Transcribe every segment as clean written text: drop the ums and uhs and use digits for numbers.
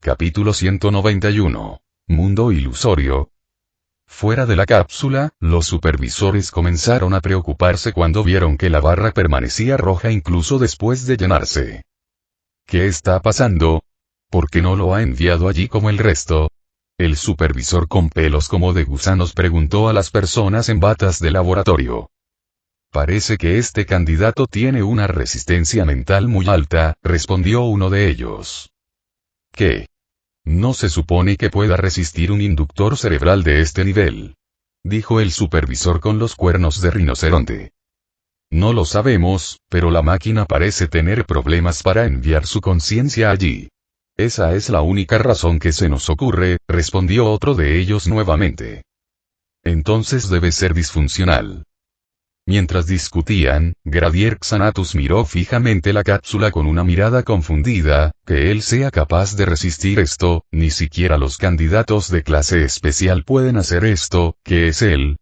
Capítulo 191. Mundo ilusorio. Fuera de la cápsula, los supervisores comenzaron a preocuparse cuando vieron que la barra permanecía roja incluso después de llenarse. ¿Qué está pasando? ¿Por qué no lo ha enviado allí como el resto? El supervisor con pelos como de gusanos preguntó a las personas en batas de laboratorio. Parece que este candidato tiene una resistencia mental muy alta, respondió uno de ellos. ¿Qué? ¿No se supone que pueda resistir un inductor cerebral de este nivel?, dijo el supervisor con los cuernos de rinoceronte. No lo sabemos, pero la máquina parece tener problemas para enviar su conciencia allí. Esa es la única razón que se nos ocurre, respondió otro de ellos nuevamente. Entonces debe ser disfuncional. Mientras discutían, Gradier Xanatus miró fijamente la cápsula con una mirada confundida. Que él sea capaz de resistir esto, ni siquiera los candidatos de clase especial pueden hacer esto, ¿qué es él?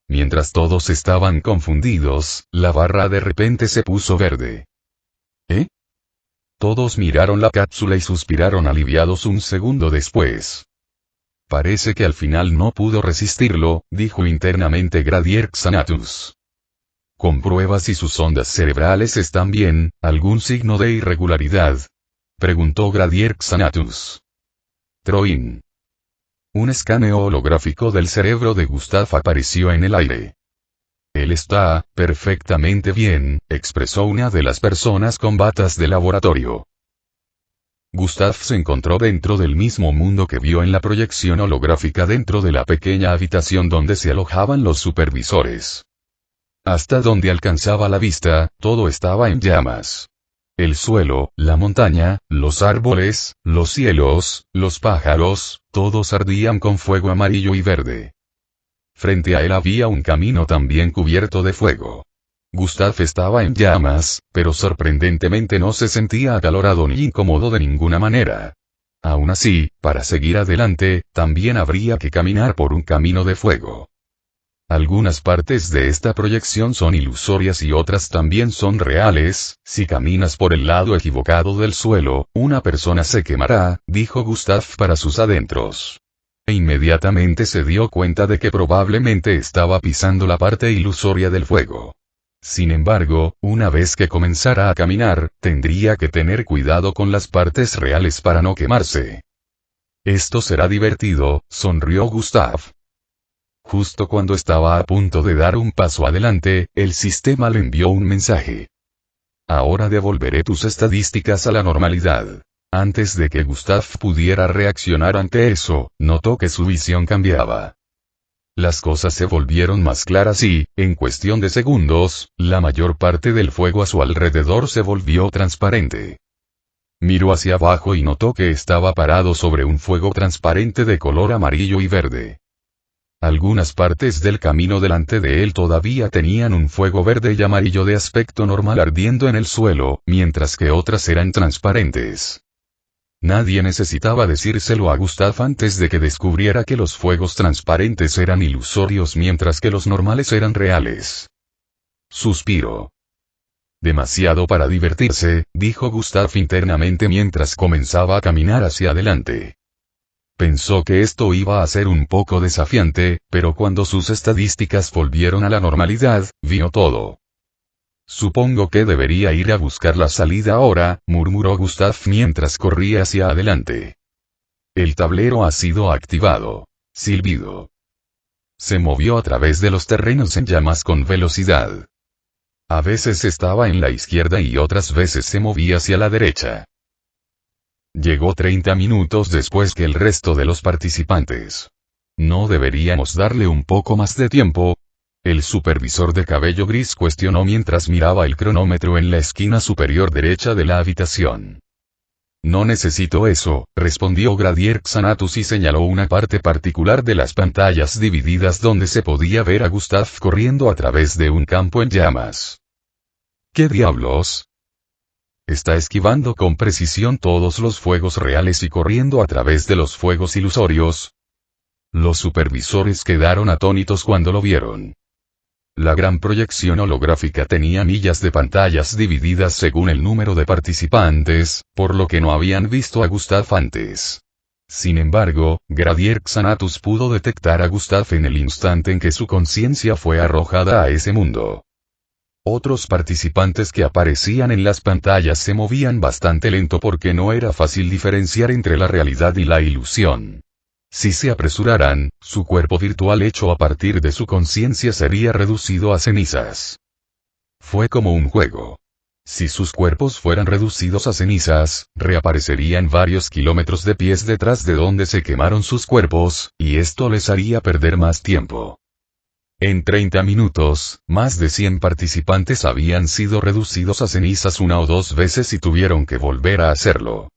Mientras todos estaban confundidos, la barra de repente se puso verde. ¿Eh? Todos miraron la cápsula y suspiraron aliviados un segundo después. Parece que al final no pudo resistirlo, dijo internamente Gradier Xanatus. ¿Comprueba si sus ondas cerebrales están bien? ¿Algún signo de irregularidad?, preguntó Gradier Xanatus. Troin. Un escaneo holográfico del cerebro de Gustav apareció en el aire. Él está perfectamente bien, expresó una de las personas con batas de laboratorio. Gustav se encontró dentro del mismo mundo que vio en la proyección holográfica dentro de la pequeña habitación donde se alojaban los supervisores. Hasta donde alcanzaba la vista, todo estaba en llamas. El suelo, la montaña, los árboles, los cielos, los pájaros, todos ardían con fuego amarillo y verde. Frente a él había un camino también cubierto de fuego. Gustav estaba en llamas, pero sorprendentemente no se sentía acalorado ni incómodo de ninguna manera. Aún así, para seguir adelante, también habría que caminar por un camino de fuego. Algunas partes de esta proyección son ilusorias y otras también son reales. Si caminas por el lado equivocado del suelo, una persona se quemará, dijo Gustav para sus adentros. E inmediatamente se dio cuenta de que probablemente estaba pisando la parte ilusoria del fuego. Sin embargo, una vez que comenzara a caminar, tendría que tener cuidado con las partes reales para no quemarse. Esto será divertido, sonrió Gustav. Justo cuando estaba a punto de dar un paso adelante, el sistema le envió un mensaje. Ahora devolveré tus estadísticas a la normalidad. Antes de que Gustav pudiera reaccionar ante eso, notó que su visión cambiaba. Las cosas se volvieron más claras y, en cuestión de segundos, la mayor parte del fuego a su alrededor se volvió transparente. Miró hacia abajo y notó que estaba parado sobre un fuego transparente de color amarillo y verde. Algunas partes del camino delante de él todavía tenían un fuego verde y amarillo de aspecto normal ardiendo en el suelo, mientras que otras eran transparentes. Nadie necesitaba decírselo a Gustav antes de que descubriera que los fuegos transparentes eran ilusorios mientras que los normales eran reales. Suspiró. Demasiado para divertirse, dijo Gustav internamente mientras comenzaba a caminar hacia adelante. Pensó que esto iba a ser un poco desafiante, pero cuando sus estadísticas volvieron a la normalidad, vio todo. Supongo que debería ir a buscar la salida ahora, murmuró Gustav mientras corría hacia adelante. El tablero ha sido activado. Silbido. Se movió a través de los terrenos en llamas con velocidad. A veces estaba en la izquierda y otras veces se movía hacia la derecha. Llegó 30 minutos después que el resto de los participantes. ¿No deberíamos darle un poco más de tiempo? El supervisor de cabello gris cuestionó mientras miraba el cronómetro en la esquina superior derecha de la habitación. No necesito eso, respondió Gradier Xanatus y señaló una parte particular de las pantallas divididas donde se podía ver a Gustav corriendo a través de un campo en llamas. ¿Qué diablos? Está esquivando con precisión todos los fuegos reales y corriendo a través de los fuegos ilusorios. Los supervisores quedaron atónitos cuando lo vieron. La gran proyección holográfica tenía millas de pantallas divididas según el número de participantes, por lo que no habían visto a Gustav antes. Sin embargo, Gradier Xanatus pudo detectar a Gustav en el instante en que su conciencia fue arrojada a ese mundo. Otros participantes que aparecían en las pantallas se movían bastante lento porque no era fácil diferenciar entre la realidad y la ilusión. Si se apresuraran, su cuerpo virtual hecho a partir de su conciencia sería reducido a cenizas. Fue como un juego. Si sus cuerpos fueran reducidos a cenizas, reaparecerían varios kilómetros de pies detrás de donde se quemaron sus cuerpos, y esto les haría perder más tiempo. En 30 minutos, más de 100 participantes habían sido reducidos a cenizas una o dos veces y tuvieron que volver a hacerlo.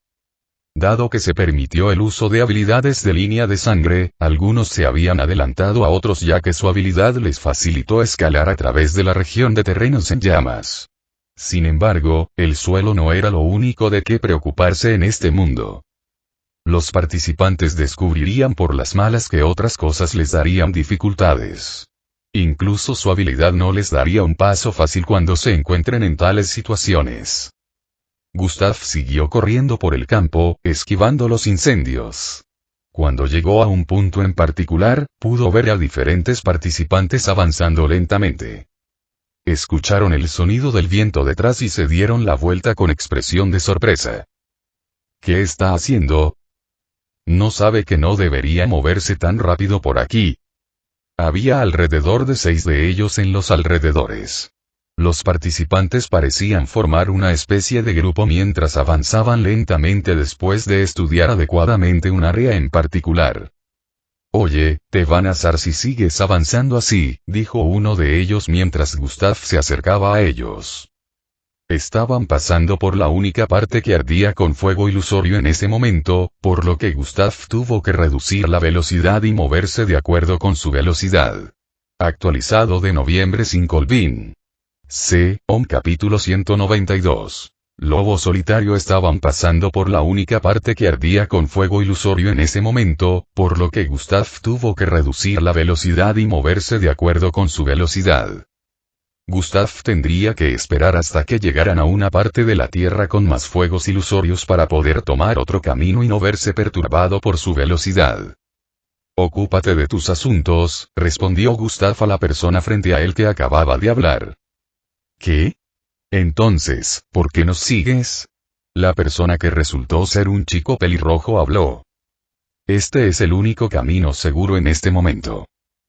Dado que se permitió el uso de habilidades de línea de sangre, algunos se habían adelantado a otros ya que su habilidad les facilitó escalar a través de la región de terrenos en llamas. Sin embargo, el suelo no era lo único de qué preocuparse en este mundo. Los participantes descubrirían por las malas que otras cosas les darían dificultades. Incluso su habilidad no les daría un paso fácil cuando se encuentren en tales situaciones. Gustav siguió corriendo por el campo, esquivando los incendios. Cuando llegó a un punto en particular, pudo ver a diferentes participantes avanzando lentamente. Escucharon el sonido del viento detrás y se dieron la vuelta con expresión de sorpresa. ¿Qué está haciendo? ¿No sabe que no debería moverse tan rápido por aquí? Había alrededor de 6 de ellos en los alrededores. Los participantes parecían formar una especie de grupo mientras avanzaban lentamente después de estudiar adecuadamente un área en particular. Oye, te van a asar si sigues avanzando así, dijo uno de ellos mientras Gustav se acercaba a ellos. Estaban pasando por la única parte que ardía con fuego ilusorio en ese momento, por lo que Gustav tuvo que reducir la velocidad y moverse de acuerdo con su velocidad. Actualizado de noviembre sin Colvin. Capítulo 192. Lobo Solitario estaban pasando por la única parte que ardía con fuego ilusorio en ese momento, por lo que Gustav tuvo que reducir la velocidad y moverse de acuerdo con su velocidad. Gustav tendría que esperar hasta que llegaran a una parte de la Tierra con más fuegos ilusorios para poder tomar otro camino y no verse perturbado por su velocidad. Ocúpate de tus asuntos, respondió Gustav a la persona frente a él que acababa de hablar. ¿Qué? Entonces, ¿por qué nos sigues? La persona que resultó ser un chico pelirrojo habló. Este es el único camino seguro en este momento.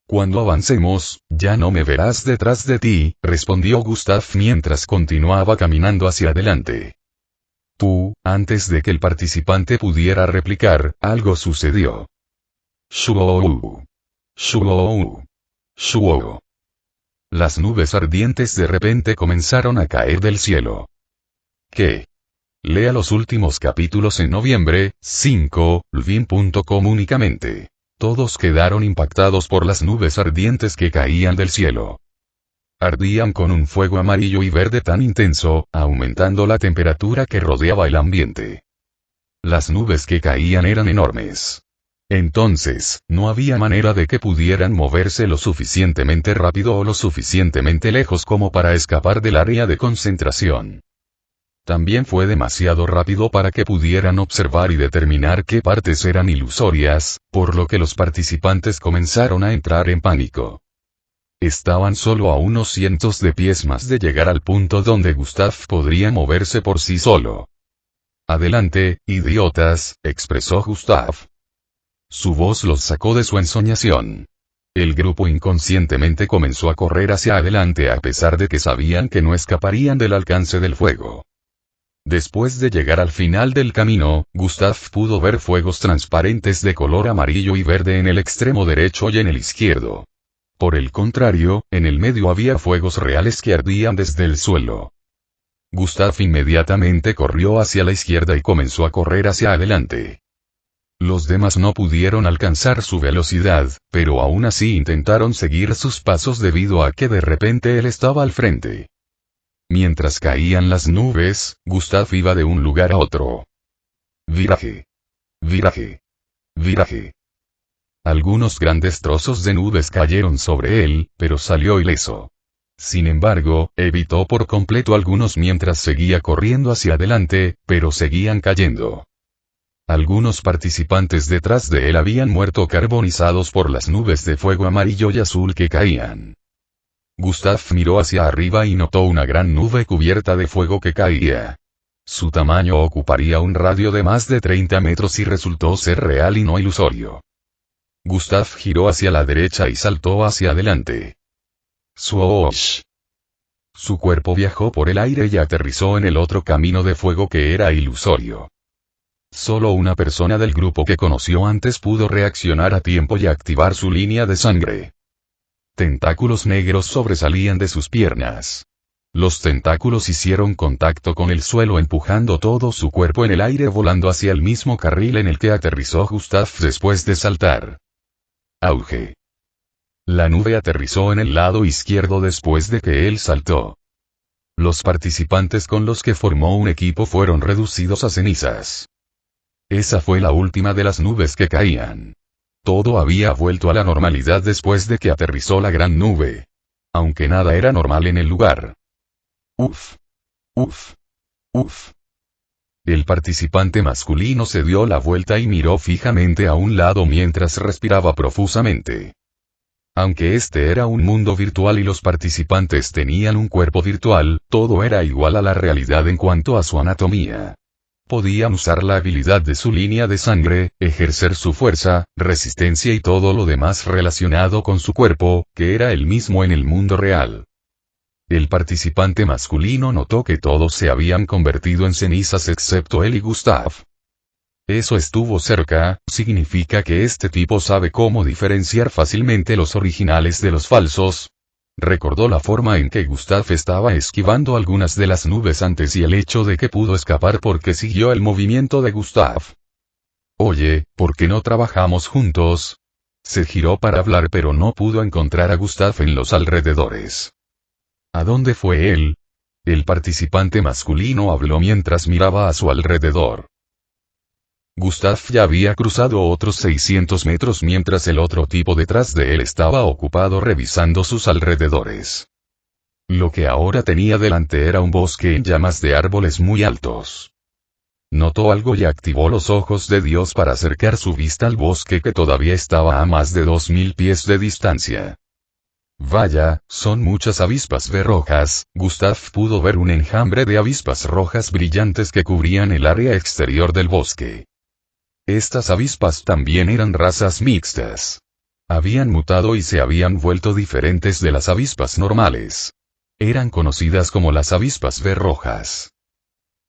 Cuando avancemos, ya no me verás detrás de ti, respondió Gustav mientras continuaba caminando hacia adelante. Antes de que el participante pudiera replicar, algo sucedió. Shuou. Shuou. Shuou. Las nubes ardientes de repente comenzaron a caer del cielo. ¿Qué? Lea los últimos capítulos en noviembre, 5, lvin.com únicamente. Todos quedaron impactados por las nubes ardientes que caían del cielo. Ardían con un fuego amarillo y verde tan intenso, aumentando la temperatura que rodeaba el ambiente. Las nubes que caían eran enormes. Entonces, no había manera de que pudieran moverse lo suficientemente rápido o lo suficientemente lejos como para escapar del área de concentración. También fue demasiado rápido para que pudieran observar y determinar qué partes eran ilusorias, por lo que los participantes comenzaron a entrar en pánico. Estaban solo a unos cientos de pies más de llegar al punto donde Gustav podría moverse por sí solo. Adelante, idiotas, expresó Gustav. Su voz los sacó de su ensoñación. El grupo inconscientemente comenzó a correr hacia adelante a pesar de que sabían que no escaparían del alcance del fuego. Después de llegar al final del camino, Gustav pudo ver fuegos transparentes de color amarillo y verde en el extremo derecho y en el izquierdo. Por el contrario, en el medio había fuegos reales que ardían desde el suelo. Gustav inmediatamente corrió hacia la izquierda y comenzó a correr hacia adelante. Los demás no pudieron alcanzar su velocidad, pero aún así intentaron seguir sus pasos debido a que de repente él estaba al frente. Mientras caían las nubes, Gustav iba de un lugar a otro. Viraje. Viraje. Viraje. Algunos grandes trozos de nubes cayeron sobre él, pero salió ileso. Sin embargo, evitó por completo algunos mientras seguía corriendo hacia adelante, pero seguían cayendo. Algunos participantes detrás de él habían muerto carbonizados por las nubes de fuego amarillo y azul que caían. Gustav miró hacia arriba y notó una gran nube cubierta de fuego que caía. Su tamaño ocuparía un radio de más de 30 metros y resultó ser real y no ilusorio. Gustav giró hacia la derecha y saltó hacia adelante. ¡Swoosh! Su cuerpo viajó por el aire y aterrizó en el otro camino de fuego que era ilusorio. Solo una persona del grupo que conoció antes pudo reaccionar a tiempo y activar su línea de sangre. Tentáculos negros sobresalían de sus piernas. Los tentáculos hicieron contacto con el suelo empujando todo su cuerpo en el aire volando hacia el mismo carril en el que aterrizó Gustav después de saltar. Auge. La nube aterrizó en el lado izquierdo después de que él saltó. Los participantes con los que formó un equipo fueron reducidos a cenizas. Esa fue la última de las nubes que caían. Todo había vuelto a la normalidad después de que aterrizó la gran nube. Aunque nada era normal en el lugar. Uf. Uf. Uf. El participante masculino se dio la vuelta y miró fijamente a un lado mientras respiraba profusamente. Aunque este era un mundo virtual y los participantes tenían un cuerpo virtual, todo era igual a la realidad en cuanto a su anatomía. Podían usar la habilidad de su línea de sangre, ejercer su fuerza, resistencia y todo lo demás relacionado con su cuerpo, que era el mismo en el mundo real. El participante masculino notó que todos se habían convertido en cenizas excepto él y Gustav. Eso estuvo cerca, significa que este tipo sabe cómo diferenciar fácilmente los originales de los falsos. Recordó la forma en que Gustav estaba esquivando algunas de las nubes antes y el hecho de que pudo escapar porque siguió el movimiento de Gustav. Oye, ¿por qué no trabajamos juntos? Se giró para hablar pero no pudo encontrar a Gustav en los alrededores. ¿A dónde fue él? El participante masculino habló mientras miraba a su alrededor. Gustav ya había cruzado otros 600 metros mientras el otro tipo detrás de él estaba ocupado revisando sus alrededores. Lo que ahora tenía delante era un bosque en llamas de árboles muy altos. Notó algo y activó los ojos de Dios para acercar su vista al bosque que todavía estaba a más de 2000 pies de distancia. Vaya, son muchas avispas rojas. Gustav pudo ver un enjambre de avispas rojas brillantes que cubrían el área exterior del bosque. Estas avispas también eran razas mixtas. Habían mutado y se habían vuelto diferentes de las avispas normales. Eran conocidas como las avispas rojas.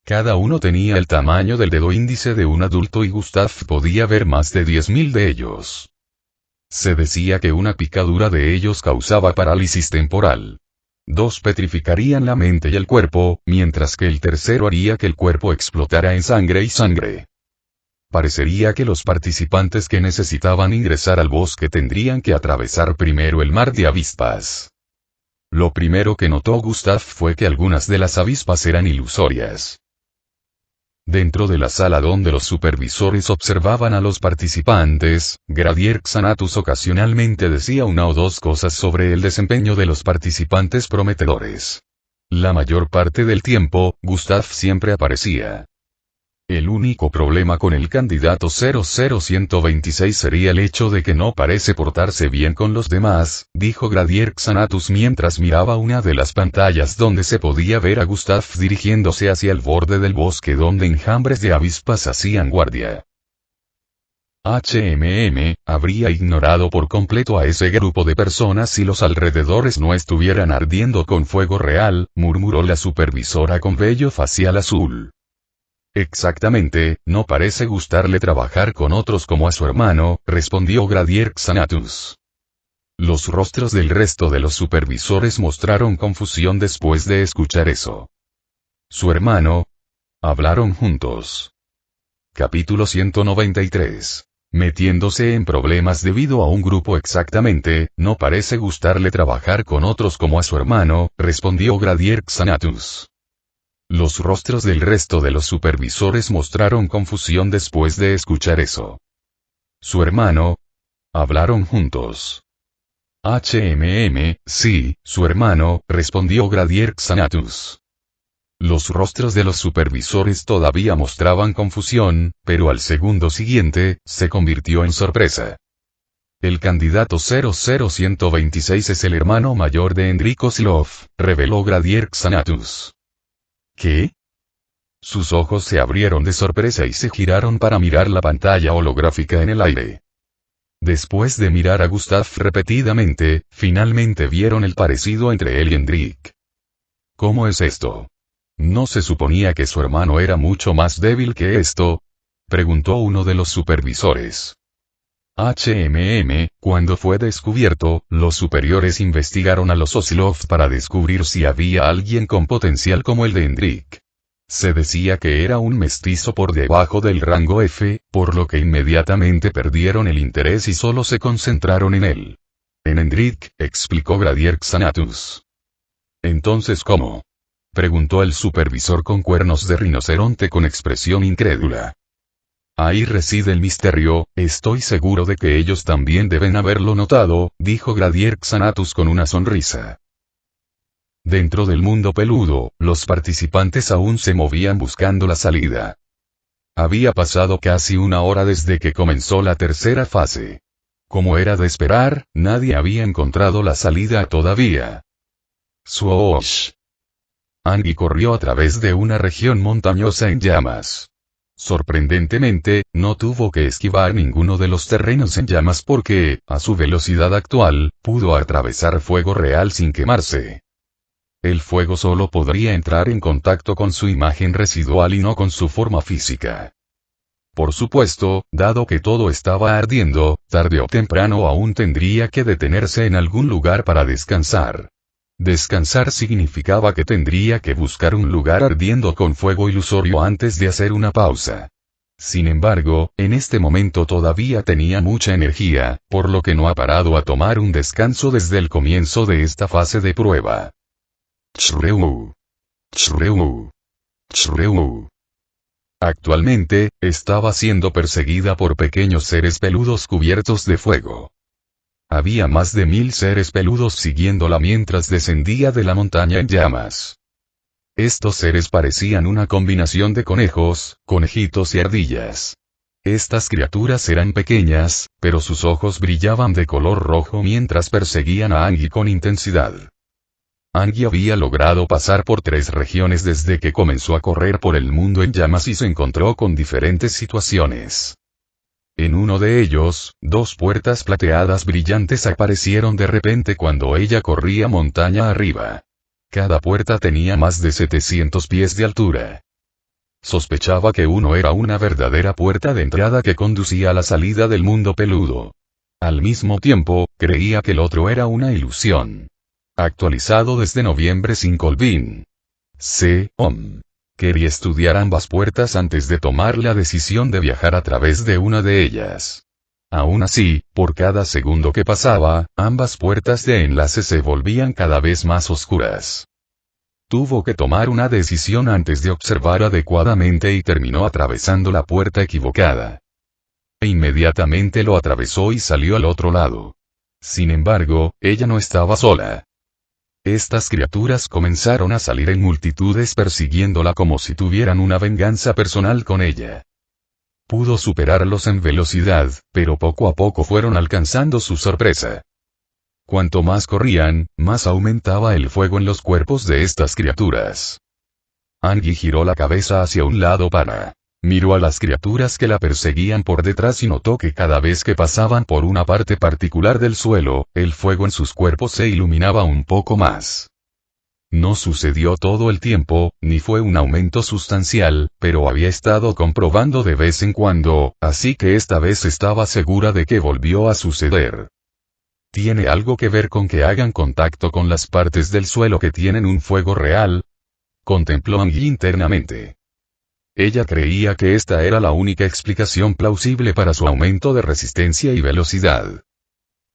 Cada uno tenía el tamaño del dedo índice de un adulto y Gustav podía ver más de 10.000 de ellos. Se decía que una picadura de ellos causaba parálisis temporal. 2 petrificarían la mente y el cuerpo, mientras que el tercero haría que el cuerpo explotara en sangre y sangre. Parecería que los participantes que necesitaban ingresar al bosque tendrían que atravesar primero el mar de avispas. Lo primero que notó Gustav fue que algunas de las avispas eran ilusorias. Dentro de la sala donde los supervisores observaban a los participantes, Gradier Xanatus ocasionalmente decía una o dos cosas sobre el desempeño de los participantes prometedores. La mayor parte del tiempo, Gustav siempre aparecía. El único problema con el candidato 00126 sería el hecho de que no parece portarse bien con los demás, dijo Gradier Xanatus mientras miraba una de las pantallas donde se podía ver a Gustav dirigiéndose hacia el borde del bosque donde enjambres de avispas hacían guardia. Habría ignorado por completo a ese grupo de personas si los alrededores no estuvieran ardiendo con fuego real, murmuró la supervisora con vello facial azul. Exactamente, no parece gustarle trabajar con otros como a su hermano, respondió Gradier Xanatus. Los rostros del resto de los supervisores mostraron confusión después de escuchar eso. Su hermano. Hablaron juntos. Capítulo 193. Metiéndose en problemas debido a un grupo exactamente, no parece gustarle trabajar con otros como a su hermano, respondió Gradier Xanatus. Los rostros del resto de los supervisores mostraron confusión después de escuchar eso. Su hermano. Hablaron juntos. Sí, su hermano, respondió Gradier Xanatus. Los rostros de los supervisores todavía mostraban confusión, pero al segundo siguiente, se convirtió en sorpresa. El candidato 00126 es el hermano mayor de Enrico Slov, reveló Gradier Xanatus. ¿Qué? Sus ojos se abrieron de sorpresa y se giraron para mirar la pantalla holográfica en el aire. Después de mirar a Gustav repetidamente, finalmente vieron el parecido entre él y Hendrik. ¿Cómo es esto? ¿No se suponía que su hermano era mucho más débil que esto? Preguntó uno de los supervisores. Cuando fue descubierto, los superiores investigaron a los Oslov para descubrir si había alguien con potencial como el de Hendrik. Se decía que era un mestizo por debajo del rango F, por lo que inmediatamente perdieron el interés y solo se concentraron en él. En Hendrik, explicó Gradier Xanatus. Entonces ¿cómo? Preguntó el supervisor con cuernos de rinoceronte con expresión incrédula. Ahí reside el misterio, estoy seguro de que ellos también deben haberlo notado, dijo Gradier Xanatus con una sonrisa. Dentro del mundo peludo, los participantes aún se movían buscando la salida. Había pasado casi una hora desde que comenzó la tercera fase. Como era de esperar, nadie había encontrado la salida todavía. Swoosh. Angie corrió a través de una región montañosa en llamas. Sorprendentemente, no tuvo que esquivar ninguno de los terrenos en llamas porque, a su velocidad actual, pudo atravesar fuego real sin quemarse. El fuego solo podría entrar en contacto con su imagen residual y no con su forma física. Por supuesto, dado que todo estaba ardiendo, tarde o temprano aún tendría que detenerse en algún lugar para descansar. Descansar significaba que tendría que buscar un lugar ardiendo con fuego ilusorio antes de hacer una pausa. Sin embargo, en este momento todavía tenía mucha energía, por lo que no ha parado a tomar un descanso desde el comienzo de esta fase de prueba. Shreu. Shreu. Shreu. Actualmente, estaba siendo perseguida por pequeños seres peludos cubiertos de fuego. Había más de 1000 seres peludos siguiéndola mientras descendía de la montaña en llamas. Estos seres parecían una combinación de conejos, conejitos y ardillas. Estas criaturas eran pequeñas, pero sus ojos brillaban de color rojo mientras perseguían a Angie con intensidad. Angie había logrado pasar por 3 regiones desde que comenzó a correr por el mundo en llamas y se encontró con diferentes situaciones. En uno de ellos, 2 puertas plateadas brillantes aparecieron de repente cuando ella corría montaña arriba. Cada puerta tenía más de 700 pies de altura. Sospechaba que uno era una verdadera puerta de entrada que conducía a la salida del mundo peludo. Al mismo tiempo, creía que el otro era una ilusión. Actualizado desde noviembre sin Colvin. Quería estudiar ambas puertas antes de tomar la decisión de viajar a través de una de ellas. Aún así, por cada segundo que pasaba, ambas puertas de enlace se volvían cada vez más oscuras. Tuvo que tomar una decisión antes de observar adecuadamente y terminó atravesando la puerta equivocada. E inmediatamente lo atravesó y salió al otro lado. Sin embargo, ella no estaba sola. Estas criaturas comenzaron a salir en multitudes persiguiéndola como si tuvieran una venganza personal con ella. Pudo superarlos en velocidad, pero poco a poco fueron alcanzando su sorpresa. Cuanto más corrían, más aumentaba el fuego en los cuerpos de estas criaturas. Angie giró la cabeza hacia un lado miró a las criaturas que la perseguían por detrás y notó que cada vez que pasaban por una parte particular del suelo, el fuego en sus cuerpos se iluminaba un poco más. No sucedió todo el tiempo, ni fue un aumento sustancial, pero había estado comprobando de vez en cuando, así que esta vez estaba segura de que volvió a suceder. ¿Tiene algo que ver con que hagan contacto con las partes del suelo que tienen un fuego real? Contempló Angie internamente. Ella creía que esta era la única explicación plausible para su aumento de resistencia y velocidad.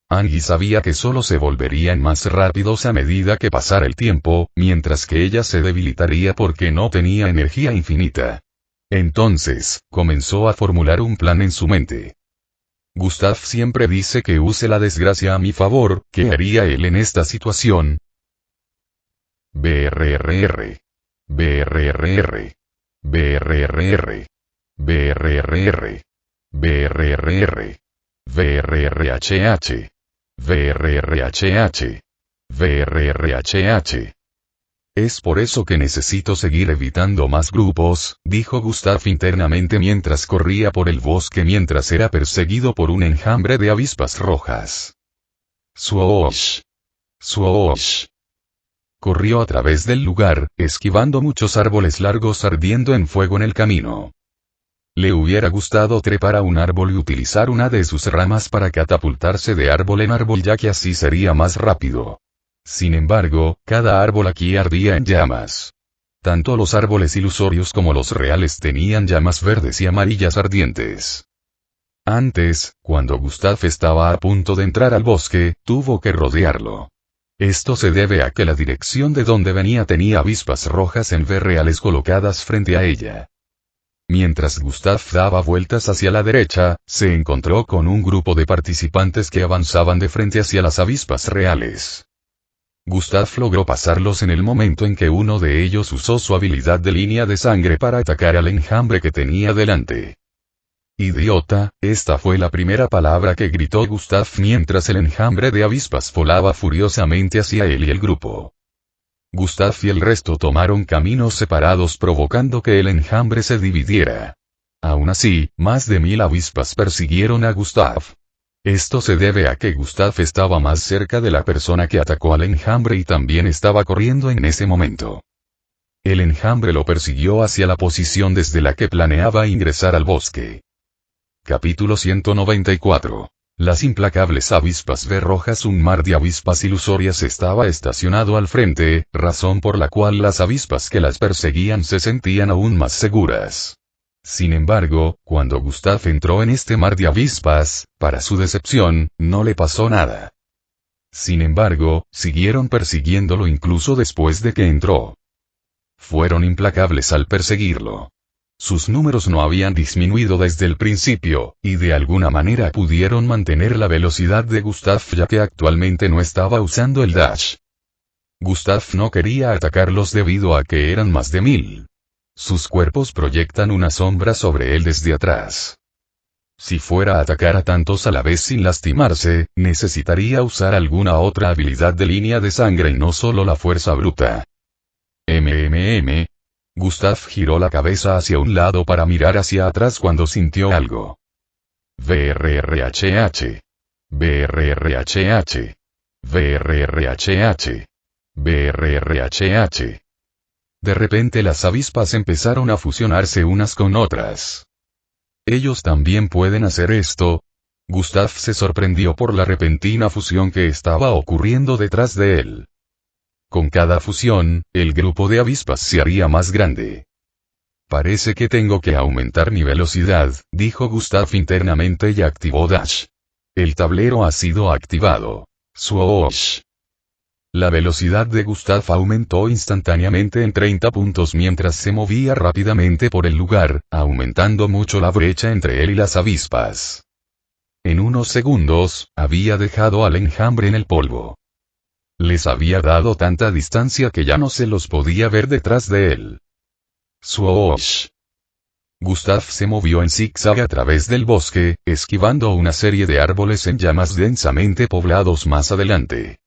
Angie sabía que solo se volverían más rápidos a medida que pasara el tiempo, mientras que ella se debilitaría porque no tenía energía infinita. Entonces, comenzó a formular un plan en su mente. Gustav siempre dice que use la desgracia a mi favor, ¿qué haría él en esta situación? BRRR. BRRR. BRRR. BRRR. BRRR. VRRHH. VRRHH. VRRHH. Es por eso que necesito seguir evitando más grupos, dijo Gustav internamente mientras corría por el bosque mientras era perseguido por un enjambre de avispas rojas. Swoosh. Swoosh. Corrió a través del lugar, esquivando muchos árboles largos ardiendo en fuego en el camino. Le hubiera gustado trepar a un árbol y utilizar una de sus ramas para catapultarse de árbol en árbol ya que así sería más rápido. Sin embargo, cada árbol aquí ardía en llamas. Tanto los árboles ilusorios como los reales tenían llamas verdes y amarillas ardientes. Antes, cuando Gustav estaba a punto de entrar al bosque, tuvo que rodearlo. Esto se debe a que la dirección de donde venía tenía avispas rojas en V reales colocadas frente a ella. Mientras Gustav daba vueltas hacia la derecha, se encontró con un grupo de participantes que avanzaban de frente hacia las avispas reales. Gustav logró pasarlos en el momento en que uno de ellos usó su habilidad de línea de sangre para atacar al enjambre que tenía delante. Idiota, esta fue la primera palabra que gritó Gustav mientras el enjambre de avispas volaba furiosamente hacia él y el grupo. Gustav y el resto tomaron caminos separados provocando que el enjambre se dividiera. Aún así, más de 1000 avispas persiguieron a Gustav. Esto se debe a que Gustav estaba más cerca de la persona que atacó al enjambre y también estaba corriendo en ese momento. El enjambre lo persiguió hacia la posición desde la que planeaba ingresar al bosque. Capítulo 194. Las implacables avispas V rojas. Un mar de avispas ilusorias estaba estacionado al frente, razón por la cual las avispas que las perseguían se sentían aún más seguras. Sin embargo, cuando Gustav entró en este mar de avispas, para su decepción, no le pasó nada. Sin embargo, siguieron persiguiéndolo incluso después de que entró. Fueron implacables al perseguirlo. Sus números no habían disminuido desde el principio, y de alguna manera pudieron mantener la velocidad de Gustav ya que actualmente no estaba usando el dash. Gustav no quería atacarlos debido a que eran más de 1000. Sus cuerpos proyectan una sombra sobre él desde atrás. Si fuera a atacar a tantos a la vez sin lastimarse, necesitaría usar alguna otra habilidad de línea de sangre y no solo la fuerza bruta. Gustav giró la cabeza hacia un lado para mirar hacia atrás cuando sintió algo. VRRHH. VRRHH. VRRHH. VRRHH. De repente las avispas empezaron a fusionarse unas con otras. ¿Ellos también pueden hacer esto? Gustav se sorprendió por la repentina fusión que estaba ocurriendo detrás de él. Con cada fusión, el grupo de avispas se haría más grande. Parece que tengo que aumentar mi velocidad, dijo Gustav internamente y activó Dash. El tablero ha sido activado. Swoosh. La velocidad de Gustav aumentó instantáneamente en 30 puntos mientras se movía rápidamente por el lugar, aumentando mucho la brecha entre él y las avispas. En unos segundos, había dejado al enjambre en el polvo. Les había dado tanta distancia que ya no se los podía ver detrás de él. Swoosh. Gustav se movió en zigzag a través del bosque, esquivando una serie de árboles en llamas densamente poblados más adelante.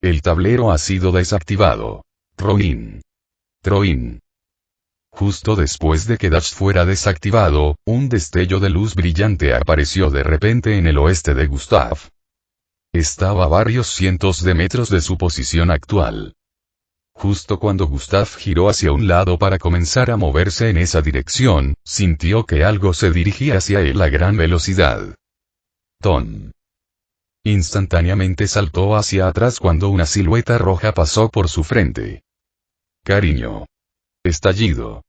El tablero ha sido desactivado. Troin. Troin. Justo después de que Dash fuera desactivado, un destello de luz brillante apareció de repente en el oeste de Gustav. Estaba a varios cientos de metros de su posición actual. Justo cuando Gustav giró hacia un lado para comenzar a moverse en esa dirección, sintió que algo se dirigía hacia él a gran velocidad. Ton. Instantáneamente saltó hacia atrás cuando una silueta roja pasó por su frente. Cariño. Estallido.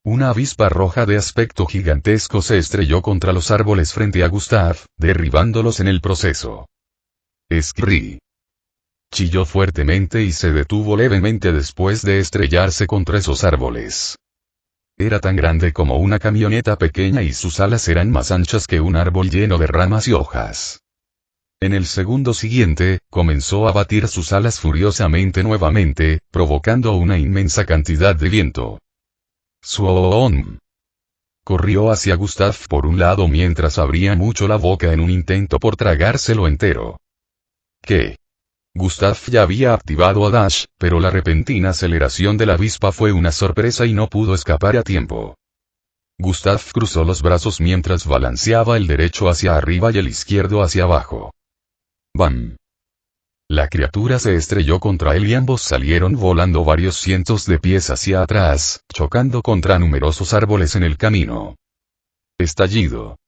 Una avispa roja de aspecto gigantesco se estrelló contra los árboles frente a Gustav, derribándolos en el proceso. Scree. Chilló fuertemente y se detuvo levemente después de estrellarse contra esos árboles. Era tan grande como una camioneta pequeña y sus alas eran más anchas que un árbol lleno de ramas y hojas. En el segundo siguiente, comenzó a batir sus alas furiosamente nuevamente, provocando una inmensa cantidad de viento. ¡Suoom! Corrió hacia Gustav por un lado mientras abría mucho la boca en un intento por tragárselo entero. ¿Qué? Gustav ya había activado a Dash, pero la repentina aceleración de la avispa fue una sorpresa y no pudo escapar a tiempo. Gustav cruzó los brazos mientras balanceaba el derecho hacia arriba y el izquierdo hacia abajo. ¡Bam! La criatura se estrelló contra él y ambos salieron volando varios cientos de pies hacia atrás, chocando contra numerosos árboles en el camino. Estallido.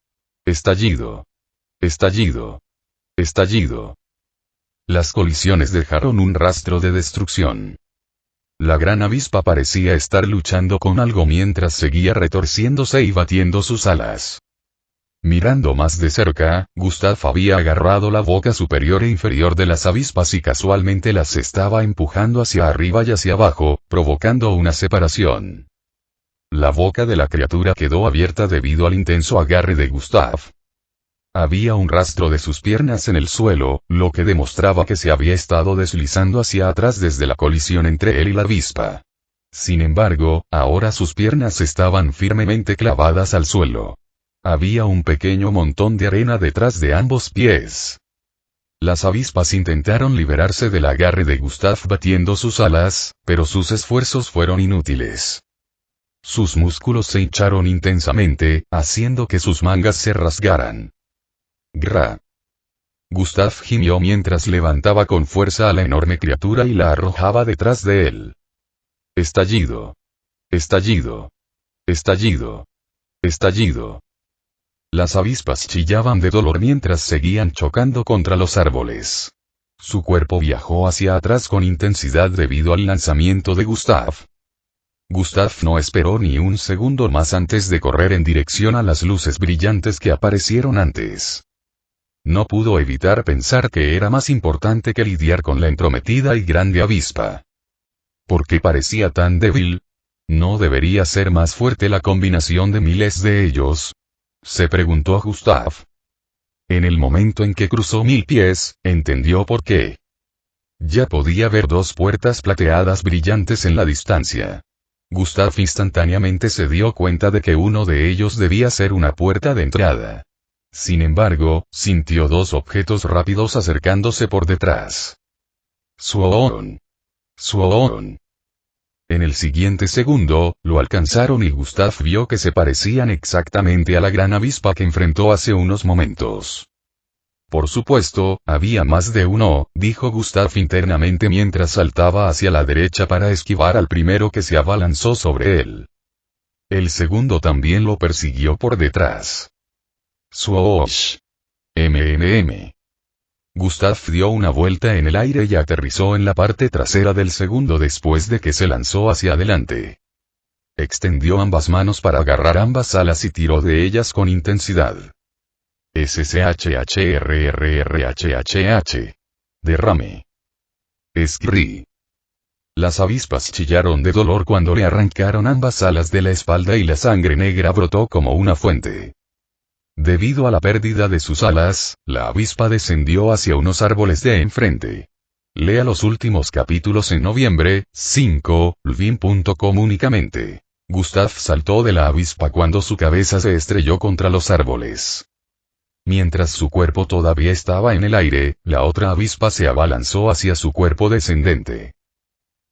Estallido. Estallido. Estallido. Las colisiones dejaron un rastro de destrucción. La gran avispa parecía estar luchando con algo mientras seguía retorciéndose y batiendo sus alas. Mirando más de cerca, Gustav había agarrado la boca superior e inferior de las avispas y casualmente las estaba empujando hacia arriba y hacia abajo, provocando una separación. La boca de la criatura quedó abierta debido al intenso agarre de Gustav. Había un rastro de sus piernas en el suelo, lo que demostraba que se había estado deslizando hacia atrás desde la colisión entre él y la avispa. Sin embargo, ahora sus piernas estaban firmemente clavadas al suelo. Había un pequeño montón de arena detrás de ambos pies. Las avispas intentaron liberarse del agarre de Gustav batiendo sus alas, pero sus esfuerzos fueron inútiles. Sus músculos se hincharon intensamente, haciendo que sus mangas se rasgaran. ¡Gra! Gustav gimió mientras levantaba con fuerza a la enorme criatura y la arrojaba detrás de él. Estallido. Estallido. Estallido. Estallido. Las avispas chillaban de dolor mientras seguían chocando contra los árboles. Su cuerpo viajó hacia atrás con intensidad debido al lanzamiento de Gustav. Gustav no esperó ni un segundo más antes de correr en dirección a las luces brillantes que aparecieron antes. No pudo evitar pensar que era más importante que lidiar con la entrometida y grande avispa. ¿Por qué parecía tan débil? ¿No debería ser más fuerte la combinación de miles de ellos? Se preguntó Gustav. En el momento en que cruzó 1000 pies, entendió por qué. Ya podía ver dos puertas plateadas brillantes en la distancia. Gustav instantáneamente se dio cuenta de que uno de ellos debía ser una puerta de entrada. Sin embargo, sintió dos objetos rápidos acercándose por detrás. ¡Suoon! ¡Suoon! En el siguiente segundo, lo alcanzaron y Gustav vio que se parecían exactamente a la gran avispa que enfrentó hace unos momentos. Por supuesto, había más de uno, dijo Gustav internamente mientras saltaba hacia la derecha para esquivar al primero que se abalanzó sobre él. El segundo también lo persiguió por detrás. ¡Swoosh! MMM. Gustav dio una vuelta en el aire y aterrizó en la parte trasera del segundo después de que se lanzó hacia adelante. Extendió ambas manos para agarrar ambas alas y tiró de ellas con intensidad. SSHHRRRHHH. Derrame. Escri. Las avispas chillaron de dolor cuando le arrancaron ambas alas de la espalda y la sangre negra brotó como una fuente. Debido a la pérdida de sus alas, la avispa descendió hacia unos árboles de enfrente. Lea los últimos capítulos en noviembre, 5, lvin.com únicamente. Gustav saltó de la avispa cuando su cabeza se estrelló contra los árboles. Mientras su cuerpo todavía estaba en el aire, la otra avispa se abalanzó hacia su cuerpo descendente.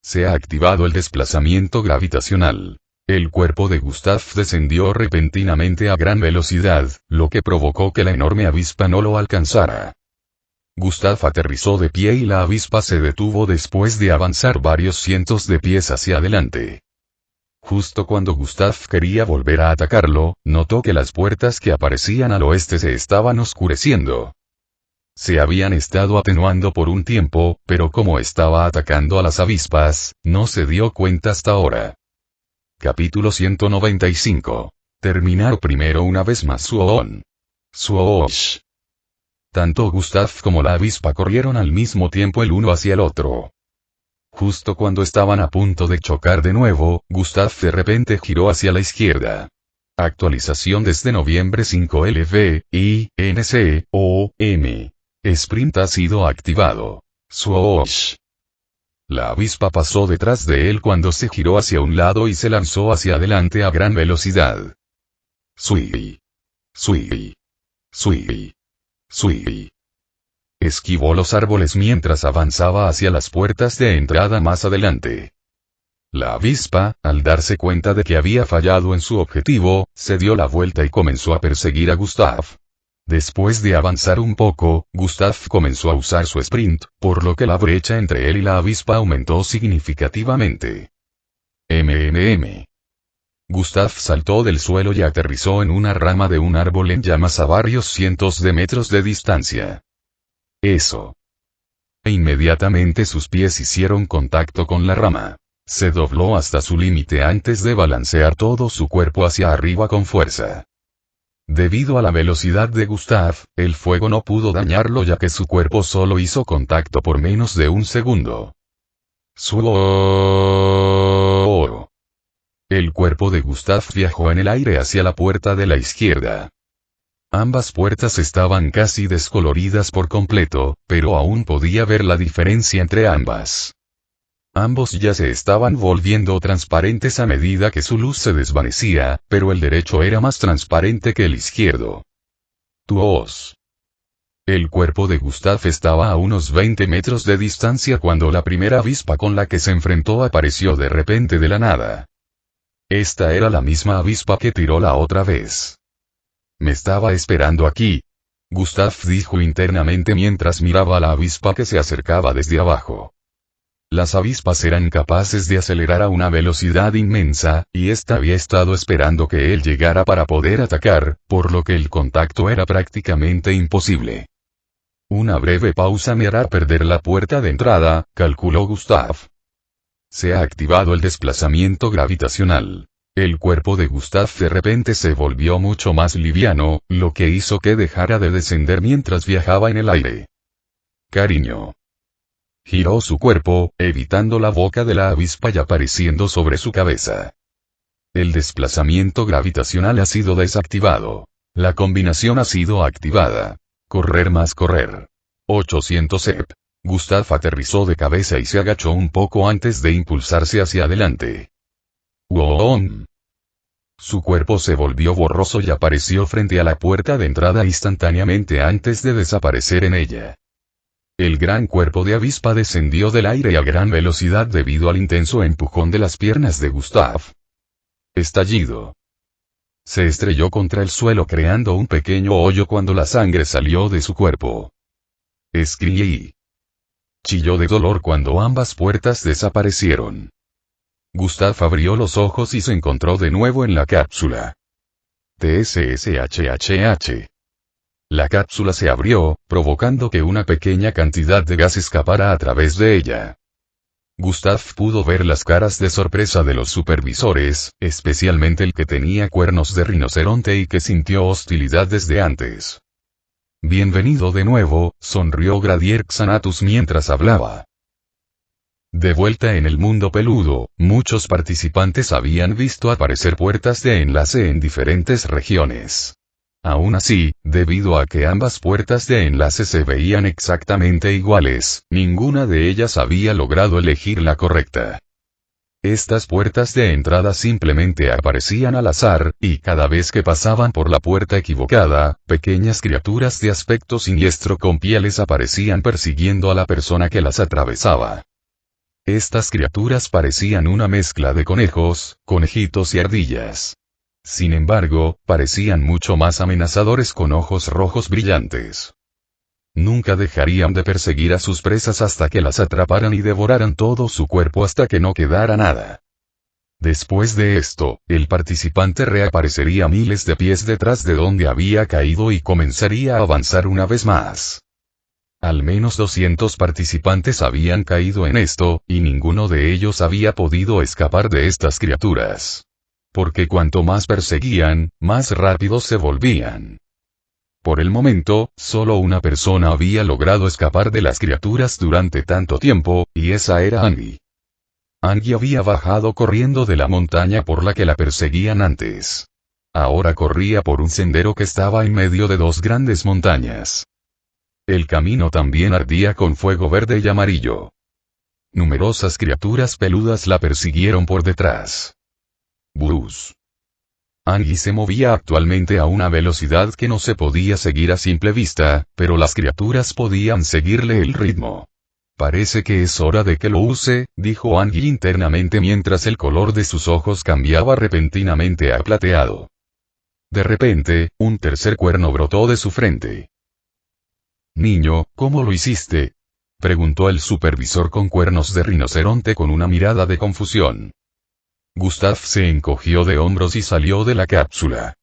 Se ha activado el desplazamiento gravitacional. El cuerpo de Gustav descendió repentinamente a gran velocidad, lo que provocó que la enorme avispa no lo alcanzara. Gustav aterrizó de pie y la avispa se detuvo después de avanzar varios cientos de pies hacia adelante. Justo cuando Gustav quería volver a atacarlo, notó que las puertas que aparecían al oeste se estaban oscureciendo. Se habían estado atenuando por un tiempo, pero como estaba atacando a las avispas, no se dio cuenta hasta ahora. Capítulo 195. Terminar primero una vez más Suoon. Swoosh. Tanto Gustav como la avispa corrieron al mismo tiempo el uno hacia el otro. Justo cuando estaban a punto de chocar de nuevo, Gustav de repente giró hacia la izquierda. Actualización desde noviembre 5 LV, I, NC, O, M. Sprint ha sido activado. Swoosh. La avispa pasó detrás de él cuando se giró hacia un lado y se lanzó hacia adelante a gran velocidad. Sui. Sui. Sui. Sui. Esquivó los árboles mientras avanzaba hacia las puertas de entrada más adelante. La avispa, al darse cuenta de que había fallado en su objetivo, se dio la vuelta y comenzó a perseguir a Gustav. Después de avanzar un poco, Gustav comenzó a usar su sprint, por lo que la brecha entre él y la avispa aumentó significativamente. Gustav saltó del suelo y aterrizó en una rama de un árbol en llamas a varios cientos de metros de distancia. Eso. E inmediatamente sus pies hicieron contacto con la rama. Se dobló hasta su límite antes de balancear todo su cuerpo hacia arriba con fuerza. Debido a la velocidad de Gustav, el fuego no pudo dañarlo ya que su cuerpo solo hizo contacto por menos de un segundo. El cuerpo de Gustav viajó en el aire hacia la puerta de la izquierda. Ambas puertas estaban casi descoloridas por completo, pero aún podía ver la diferencia entre ambas. Ambos ya se estaban volviendo transparentes a medida que su luz se desvanecía, pero el derecho era más transparente que el izquierdo. Tuos. El cuerpo de Gustav estaba a unos 20 metros de distancia cuando la primera avispa con la que se enfrentó apareció de repente de la nada. Esta era la misma avispa que tiró la otra vez. Me estaba esperando aquí. Gustav dijo internamente mientras miraba a la avispa que se acercaba desde abajo. Las avispas eran capaces de acelerar a una velocidad inmensa, y ésta había estado esperando que él llegara para poder atacar, por lo que el contacto era prácticamente imposible. Una breve pausa me hará perder la puerta de entrada, calculó Gustav. Se ha activado el desplazamiento gravitacional. El cuerpo de Gustav de repente se volvió mucho más liviano, lo que hizo que dejara de descender mientras viajaba en el aire. Cariño. Giró su cuerpo, evitando la boca de la avispa y apareciendo sobre su cabeza. El desplazamiento gravitacional ha sido desactivado. La combinación ha sido activada. Correr más correr. 800 EP. Gustav aterrizó de cabeza y se agachó un poco antes de impulsarse hacia adelante. ¡Wow! Su cuerpo se volvió borroso y apareció frente a la puerta de entrada instantáneamente antes de desaparecer en ella. El gran cuerpo de avispa descendió del aire a gran velocidad debido al intenso empujón de las piernas de Gustav. Estallido. Se estrelló contra el suelo creando un pequeño hoyo cuando la sangre salió de su cuerpo. Escrií. Chilló de dolor cuando ambas puertas desaparecieron. Gustav abrió los ojos y se encontró de nuevo en la cápsula. TSSHHH. La cápsula se abrió, provocando que una pequeña cantidad de gas escapara a través de ella. Gustav pudo ver las caras de sorpresa de los supervisores, especialmente el que tenía cuernos de rinoceronte y que sintió hostilidad desde antes. Bienvenido de nuevo, sonrió Gradier Xanatus mientras hablaba. De vuelta en el mundo peludo, muchos participantes habían visto aparecer puertas de enlace en diferentes regiones. Aún así, debido a que ambas puertas de enlace se veían exactamente iguales, ninguna de ellas había logrado elegir la correcta. Estas puertas de entrada simplemente aparecían al azar, y cada vez que pasaban por la puerta equivocada, pequeñas criaturas de aspecto siniestro con pieles aparecían persiguiendo a la persona que las atravesaba. Estas criaturas parecían una mezcla de conejos, conejitos y ardillas. Sin embargo, parecían mucho más amenazadores con ojos rojos brillantes. Nunca dejarían de perseguir a sus presas hasta que las atraparan y devoraran todo su cuerpo hasta que no quedara nada. Después de esto, el participante reaparecería miles de pies detrás de donde había caído y comenzaría a avanzar una vez más. Al menos 200 participantes habían caído en esto, y ninguno de ellos había podido escapar de estas criaturas. Porque cuanto más perseguían, más rápidos se volvían. Por el momento, solo una persona había logrado escapar de las criaturas durante tanto tiempo, y esa era Andy. Angie había bajado corriendo de la montaña por la que la perseguían antes. Ahora corría por un sendero que estaba en medio de dos grandes montañas. El camino también ardía con fuego verde y amarillo. Numerosas criaturas peludas la persiguieron por detrás. Buzz. Angie se movía actualmente a una velocidad que no se podía seguir a simple vista, pero las criaturas podían seguirle el ritmo. Parece que es hora de que lo use, dijo Angie internamente mientras el color de sus ojos cambiaba repentinamente a plateado. De repente, un tercer cuerno brotó de su frente. Niño, ¿cómo lo hiciste? Preguntó el supervisor con cuernos de rinoceronte con una mirada de confusión. Gustav se encogió de hombros y salió de la cápsula.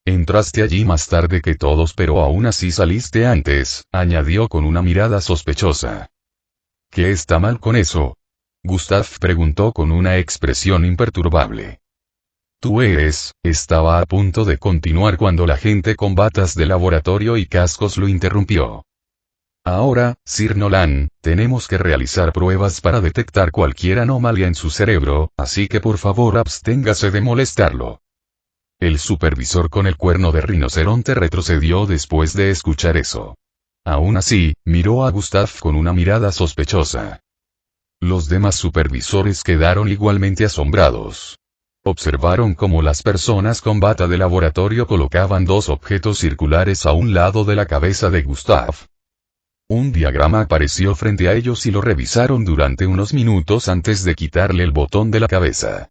Entraste allí más tarde que todos pero aún así saliste antes, añadió con una mirada sospechosa. ¿Qué está mal con eso? Gustav preguntó con una expresión imperturbable. Tú eres, estaba a punto de continuar cuando la gente con batas de laboratorio y cascos lo interrumpió. Ahora, Sir Nolan, tenemos que realizar pruebas para detectar cualquier anomalía en su cerebro, así que por favor absténgase de molestarlo. El supervisor con el cuerno de rinoceronte retrocedió después de escuchar eso. Aún así, miró a Gustav con una mirada sospechosa. Los demás supervisores quedaron igualmente asombrados. Observaron cómo las personas con bata de laboratorio colocaban dos objetos circulares a un lado de la cabeza de Gustav. Un diagrama apareció frente a ellos y lo revisaron durante unos minutos antes de quitarle el botón de la cabeza.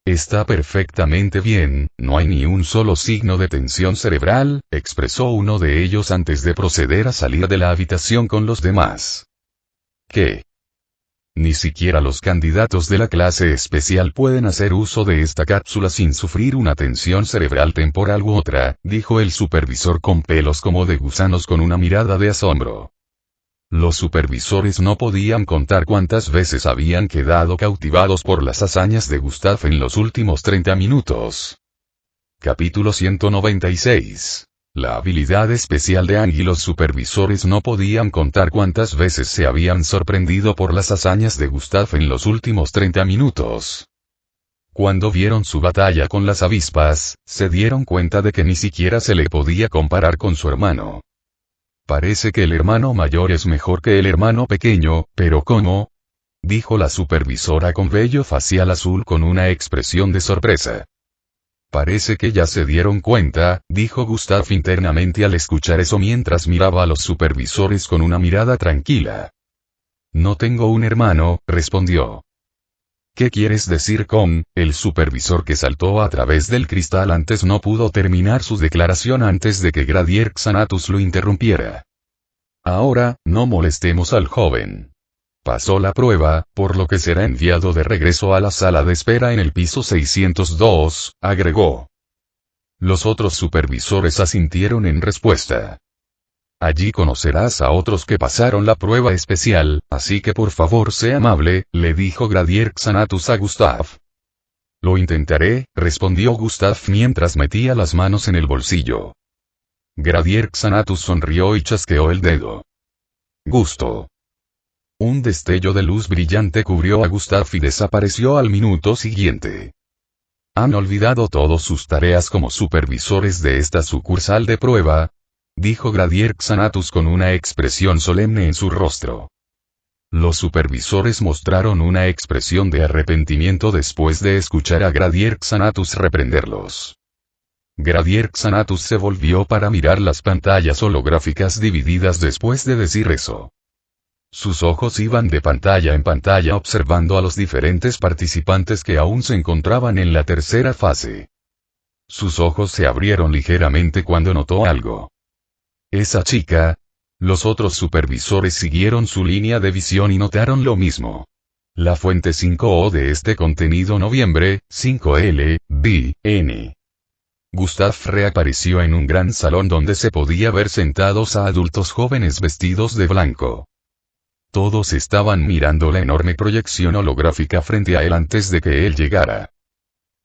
Está perfectamente bien, no hay ni un solo signo de tensión cerebral, expresó uno de ellos antes de proceder a salir de la habitación con los demás. ¿Qué? Ni siquiera los candidatos de la clase especial pueden hacer uso de esta cápsula sin sufrir una tensión cerebral temporal u otra, dijo el supervisor con pelos como de gusanos con una mirada de asombro. Los supervisores no podían contar cuántas veces habían quedado cautivados por las hazañas de Gustav en los últimos 30 minutos. Capítulo 196. La habilidad especial de Angie. Los supervisores no podían contar cuántas veces se habían sorprendido por las hazañas de Gustav en los últimos 30 minutos. Cuando vieron su batalla con las avispas, se dieron cuenta de que ni siquiera se le podía comparar con su hermano. Parece que el hermano mayor es mejor que el hermano pequeño, pero ¿cómo? Dijo la supervisora con vello facial azul con una expresión de sorpresa. Parece que ya se dieron cuenta, dijo Gustav internamente al escuchar eso mientras miraba a los supervisores con una mirada tranquila. No tengo un hermano, respondió. ¿Qué quieres decir con? El supervisor que saltó a través del cristal antes no pudo terminar su declaración antes de que Gradier Xanatus lo interrumpiera. Ahora, no molestemos al joven. Pasó la prueba, por lo que será enviado de regreso a la sala de espera en el piso 602, agregó. Los otros supervisores asintieron en respuesta. Allí conocerás a otros que pasaron la prueba especial, así que por favor sea amable, le dijo Gradier Xanatus a Gustav. Lo intentaré, respondió Gustav mientras metía las manos en el bolsillo. Gradier Xanatus sonrió y chasqueó el dedo. Gusto. Un destello de luz brillante cubrió a Gustav y desapareció al minuto siguiente. ¿Han olvidado todas sus tareas como supervisores de esta sucursal de prueba? Dijo Gradier Xanatus con una expresión solemne en su rostro. Los supervisores mostraron una expresión de arrepentimiento después de escuchar a Gradier Xanatus reprenderlos. Gradier Xanatus se volvió para mirar las pantallas holográficas divididas después de decir eso. Sus ojos iban de pantalla en pantalla observando a los diferentes participantes que aún se encontraban en la tercera fase. Sus ojos se abrieron ligeramente cuando notó algo. Esa chica. Los otros supervisores siguieron su línea de visión y notaron lo mismo. La fuente 5O de este contenido noviembre, 5L, B, N. Gustav reapareció en un gran salón donde se podía ver sentados a adultos jóvenes vestidos de blanco. Todos estaban mirando la enorme proyección holográfica frente a él antes de que él llegara.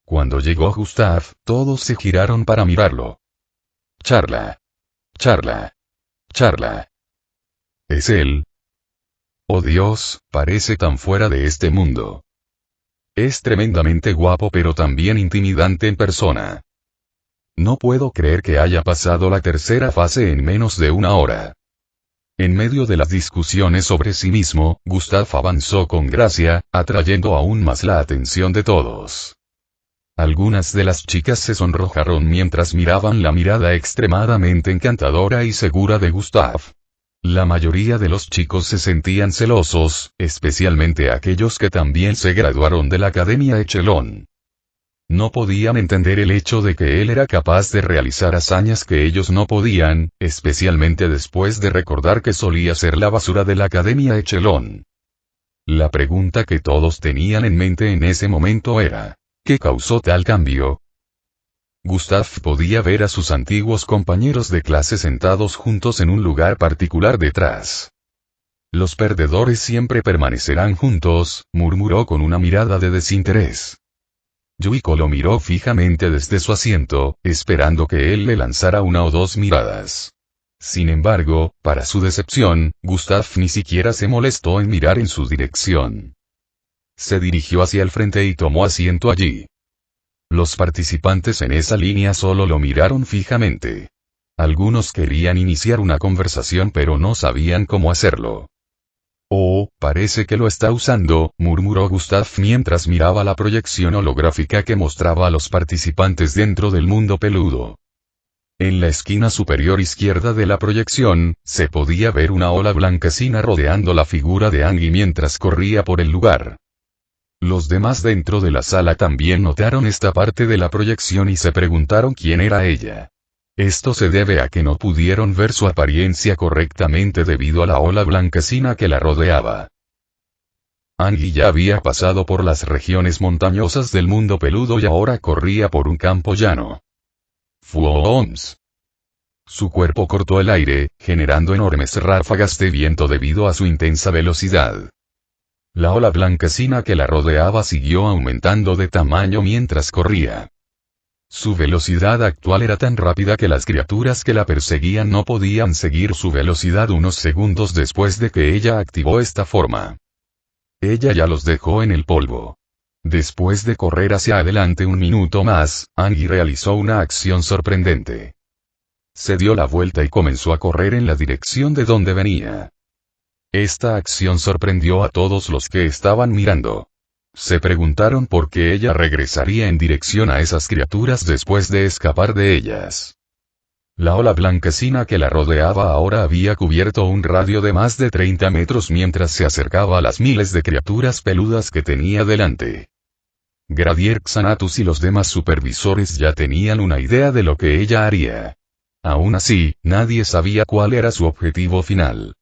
Cuando llegó Gustav, todos se giraron para mirarlo. Charla. Charla. Charla. ¿Es él? Oh Dios, parece tan fuera de este mundo. Es tremendamente guapo pero también intimidante en persona. No puedo creer que haya pasado la tercera fase en menos de una hora. En medio de las discusiones sobre sí mismo, Gustav avanzó con gracia, atrayendo aún más la atención de todos. Algunas de las chicas se sonrojaron mientras miraban la mirada extremadamente encantadora y segura de Gustav. La mayoría de los chicos se sentían celosos, especialmente aquellos que también se graduaron de la Academia Echelon. No podían entender el hecho de que él era capaz de realizar hazañas que ellos no podían, especialmente después de recordar que solía ser la basura de la Academia Echelon. La pregunta que todos tenían en mente en ese momento era, ¿qué causó tal cambio? Gustav podía ver a sus antiguos compañeros de clase sentados juntos en un lugar particular detrás. Los perdedores siempre permanecerán juntos, murmuró con una mirada de desinterés. Yuiko lo miró fijamente desde su asiento, esperando que él le lanzara una o dos miradas. Sin embargo, para su decepción, Gustav ni siquiera se molestó en mirar en su dirección. Se dirigió hacia el frente y tomó asiento allí. Los participantes en esa línea solo lo miraron fijamente. Algunos querían iniciar una conversación pero no sabían cómo hacerlo. Oh, parece que lo está usando, murmuró Gustav mientras miraba la proyección holográfica que mostraba a los participantes dentro del mundo peludo. En la esquina superior izquierda de la proyección, se podía ver una ola blanquecina rodeando la figura de Angie mientras corría por el lugar. Los demás dentro de la sala también notaron esta parte de la proyección y se preguntaron quién era ella. Esto se debe a que no pudieron ver su apariencia correctamente debido a la ola blanquecina que la rodeaba. Angie ya había pasado por las regiones montañosas del mundo peludo y ahora corría por un campo llano. ¡Fuoms! Su cuerpo cortó el aire, generando enormes ráfagas de viento debido a su intensa velocidad. La ola blanquecina que la rodeaba siguió aumentando de tamaño mientras corría. Su velocidad actual era tan rápida que las criaturas que la perseguían no podían seguir su velocidad unos segundos después de que ella activó esta forma. Ella ya los dejó en el polvo. Después de correr hacia adelante un minuto más, Angie realizó una acción sorprendente. Se dio la vuelta y comenzó a correr en la dirección de donde venía. Esta acción sorprendió a todos los que estaban mirando. Se preguntaron por qué ella regresaría en dirección a esas criaturas después de escapar de ellas. La ola blanquecina que la rodeaba ahora había cubierto un radio de más de 30 metros mientras se acercaba a las miles de criaturas peludas que tenía delante. Gradier Xanatus y los demás supervisores ya tenían una idea de lo que ella haría. Aún así, nadie sabía cuál era su objetivo final.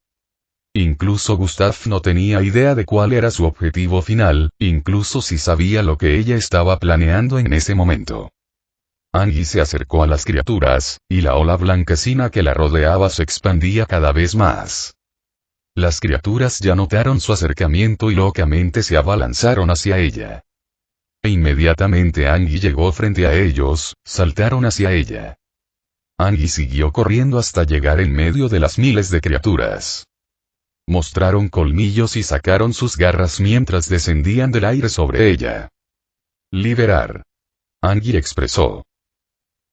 Incluso Gustav no tenía idea de cuál era su objetivo final, incluso si sabía lo que ella estaba planeando en ese momento. Angie se acercó a las criaturas, y la ola blanquecina que la rodeaba se expandía cada vez más. Las criaturas ya notaron su acercamiento y locamente se abalanzaron hacia ella. E inmediatamente Angie llegó frente a ellos, saltaron hacia ella. Angie siguió corriendo hasta llegar en medio de las miles de criaturas. Mostraron colmillos y sacaron sus garras mientras descendían del aire sobre ella. Liberar. Angie expresó.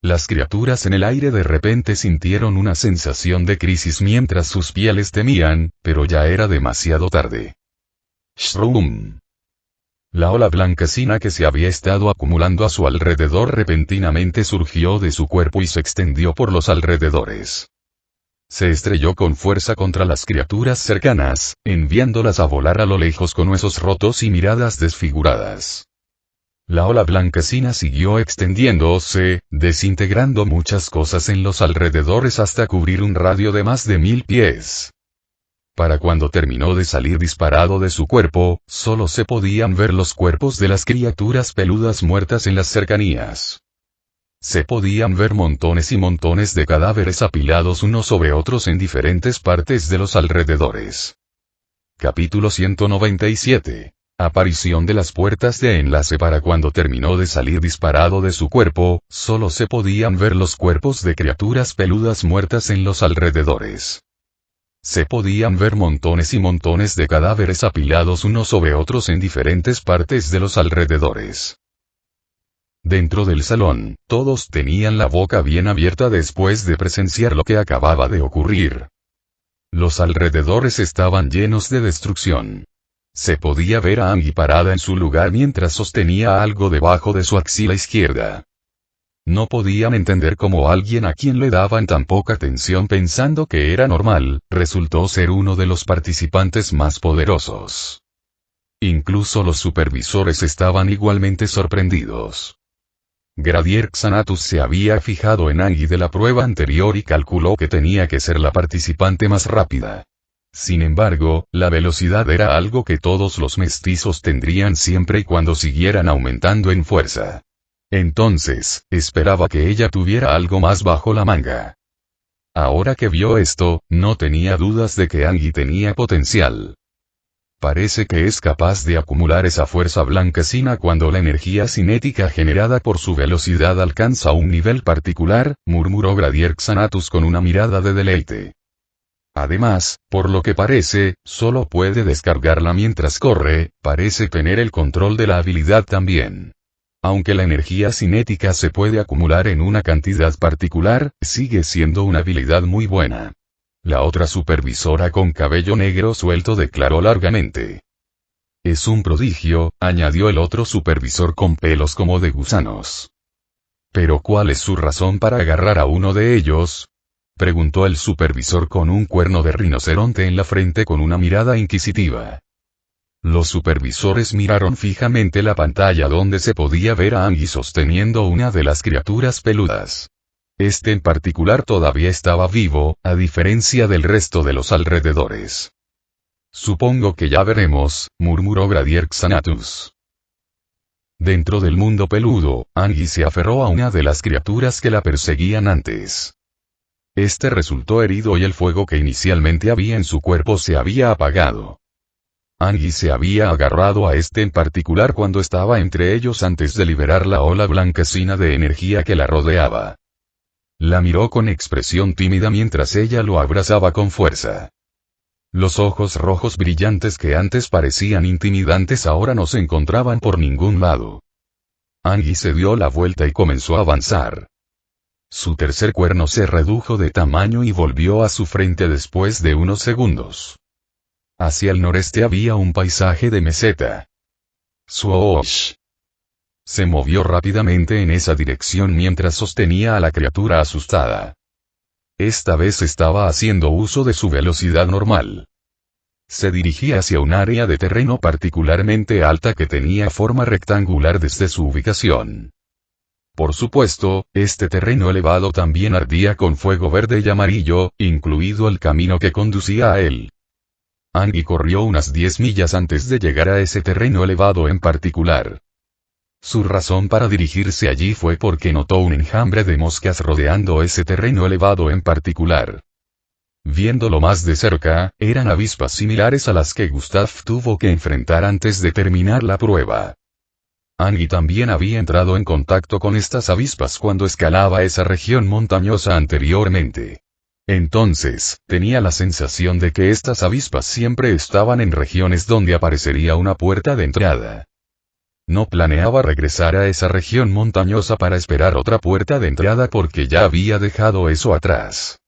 Las criaturas en el aire de repente sintieron una sensación de crisis mientras sus pieles temían, pero ya era demasiado tarde. Shroom. La ola blanquecina que se había estado acumulando a su alrededor repentinamente surgió de su cuerpo y se extendió por los alrededores. Se estrelló con fuerza contra las criaturas cercanas, enviándolas a volar a lo lejos con huesos rotos y miradas desfiguradas. La ola blanquecina siguió extendiéndose, desintegrando muchas cosas en los alrededores hasta cubrir un radio de más de 1000 pies. Para cuando terminó de salir disparado de su cuerpo, solo se podían ver los cuerpos de las criaturas peludas muertas en las cercanías. Se podían ver montones y montones de cadáveres apilados unos sobre otros en diferentes partes de los alrededores. Capítulo 197. Aparición de las puertas de enlace. Para cuando terminó de salir disparado de su cuerpo, solo se podían ver los cuerpos de criaturas peludas muertas en los alrededores. Se podían ver montones y montones de cadáveres apilados unos sobre otros en diferentes partes de los alrededores. Dentro del salón, todos tenían la boca bien abierta después de presenciar lo que acababa de ocurrir. Los alrededores estaban llenos de destrucción. Se podía ver a Angie parada en su lugar mientras sostenía algo debajo de su axila izquierda. No podían entender cómo alguien a quien le daban tan poca atención pensando que era normal, resultó ser uno de los participantes más poderosos. Incluso los supervisores estaban igualmente sorprendidos. Gradier Xanatus se había fijado en Angie de la prueba anterior y calculó que tenía que ser la participante más rápida. Sin embargo, la velocidad era algo que todos los mestizos tendrían siempre y cuando siguieran aumentando en fuerza. Entonces, esperaba que ella tuviera algo más bajo la manga. Ahora que vio esto, no tenía dudas de que Angie tenía potencial. Parece que es capaz de acumular esa fuerza blanquecina cuando la energía cinética generada por su velocidad alcanza un nivel particular, murmuró Gradier Xanatus con una mirada de deleite. Además, por lo que parece, solo puede descargarla mientras corre, parece tener el control de la habilidad también. Aunque la energía cinética se puede acumular en una cantidad particular, sigue siendo una habilidad muy buena. La otra supervisora con cabello negro suelto declaró largamente. Es un prodigio, añadió el otro supervisor con pelos como de gusanos. ¿Pero cuál es su razón para agarrar a uno de ellos? Preguntó el supervisor con un cuerno de rinoceronte en la frente con una mirada inquisitiva. Los supervisores miraron fijamente la pantalla donde se podía ver a Angie sosteniendo una de las criaturas peludas. Este en particular todavía estaba vivo, a diferencia del resto de los alrededores. Supongo que ya veremos, murmuró Gradier Xanatus. Dentro del mundo peludo, Angie se aferró a una de las criaturas que la perseguían antes. Este resultó herido y el fuego que inicialmente había en su cuerpo se había apagado. Angie se había agarrado a este en particular cuando estaba entre ellos antes de liberar la ola blanquecina de energía que la rodeaba. La miró con expresión tímida mientras ella lo abrazaba con fuerza. Los ojos rojos brillantes que antes parecían intimidantes ahora no se encontraban por ningún lado. Angie se dio la vuelta y comenzó a avanzar. Su tercer cuerno se redujo de tamaño y volvió a su frente después de unos segundos. Hacia el noreste había un paisaje de meseta. Swoosh. Se movió rápidamente en esa dirección mientras sostenía a la criatura asustada. Esta vez estaba haciendo uso de su velocidad normal. Se dirigía hacia un área de terreno particularmente alta que tenía forma rectangular desde su ubicación. Por supuesto, este terreno elevado también ardía con fuego verde y amarillo, incluido el camino que conducía a él. Angie corrió unas 10 millas antes de llegar a ese terreno elevado en particular. Su razón para dirigirse allí fue porque notó un enjambre de moscas rodeando ese terreno elevado en particular. Viéndolo más de cerca, eran avispas similares a las que Gustav tuvo que enfrentar antes de terminar la prueba. Angie también había entrado en contacto con estas avispas cuando escalaba esa región montañosa anteriormente. Entonces, tenía la sensación de que estas avispas siempre estaban en regiones donde aparecería una puerta de entrada. No planeaba regresar a esa región montañosa para esperar otra puerta de entrada porque ya había dejado eso atrás.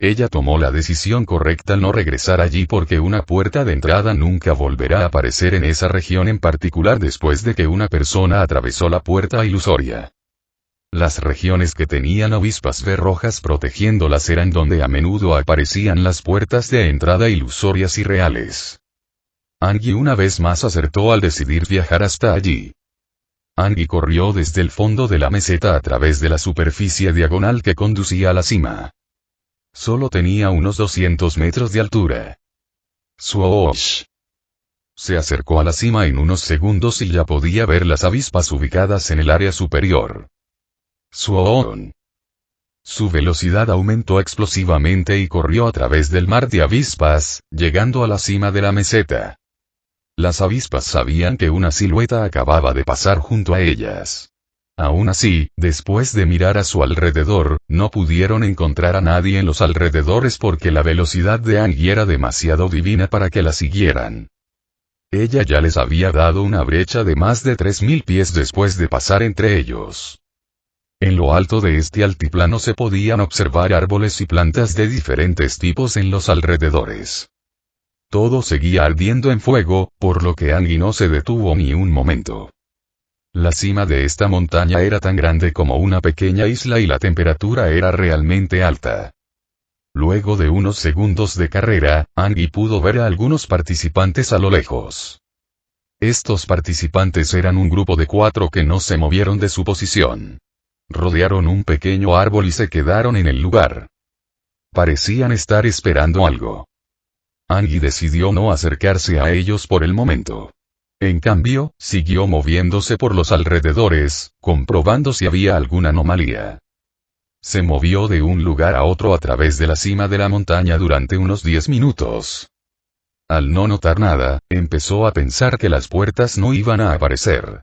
Ella tomó la decisión correcta al no regresar allí porque una puerta de entrada nunca volverá a aparecer en esa región en particular después de que una persona atravesó la puerta ilusoria. Las regiones que tenían avispas rojas protegiéndolas eran donde a menudo aparecían las puertas de entrada ilusorias y reales. Angie una vez más acertó al decidir viajar hasta allí. Angie corrió desde el fondo de la meseta a través de la superficie diagonal que conducía a la cima. Solo tenía unos 200 metros de altura. Swoosh. Se acercó a la cima en unos segundos y ya podía ver las avispas ubicadas en el área superior. Swoosh. Su velocidad aumentó explosivamente y corrió a través del mar de avispas, llegando a la cima de la meseta. Las avispas sabían que una silueta acababa de pasar junto a ellas. Aún así, después de mirar a su alrededor, no pudieron encontrar a nadie en los alrededores porque la velocidad de Angie era demasiado divina para que la siguieran. Ella ya les había dado una brecha de más de 3000 pies después de pasar entre ellos. En lo alto de este altiplano se podían observar árboles y plantas de diferentes tipos en los alrededores. Todo seguía ardiendo en fuego, por lo que Angie no se detuvo ni un momento. La cima de esta montaña era tan grande como una pequeña isla y la temperatura era realmente alta. Luego de unos segundos de carrera, Angie pudo ver a algunos participantes a lo lejos. Estos participantes eran un grupo de 4 que no se movieron de su posición. Rodearon un pequeño árbol y se quedaron en el lugar. Parecían estar esperando algo. Angie decidió no acercarse a ellos por el momento. En cambio, siguió moviéndose por los alrededores, comprobando si había alguna anomalía. Se movió de un lugar a otro a través de la cima de la montaña durante unos 10 minutos. Al no notar nada, empezó a pensar que las puertas no iban a aparecer.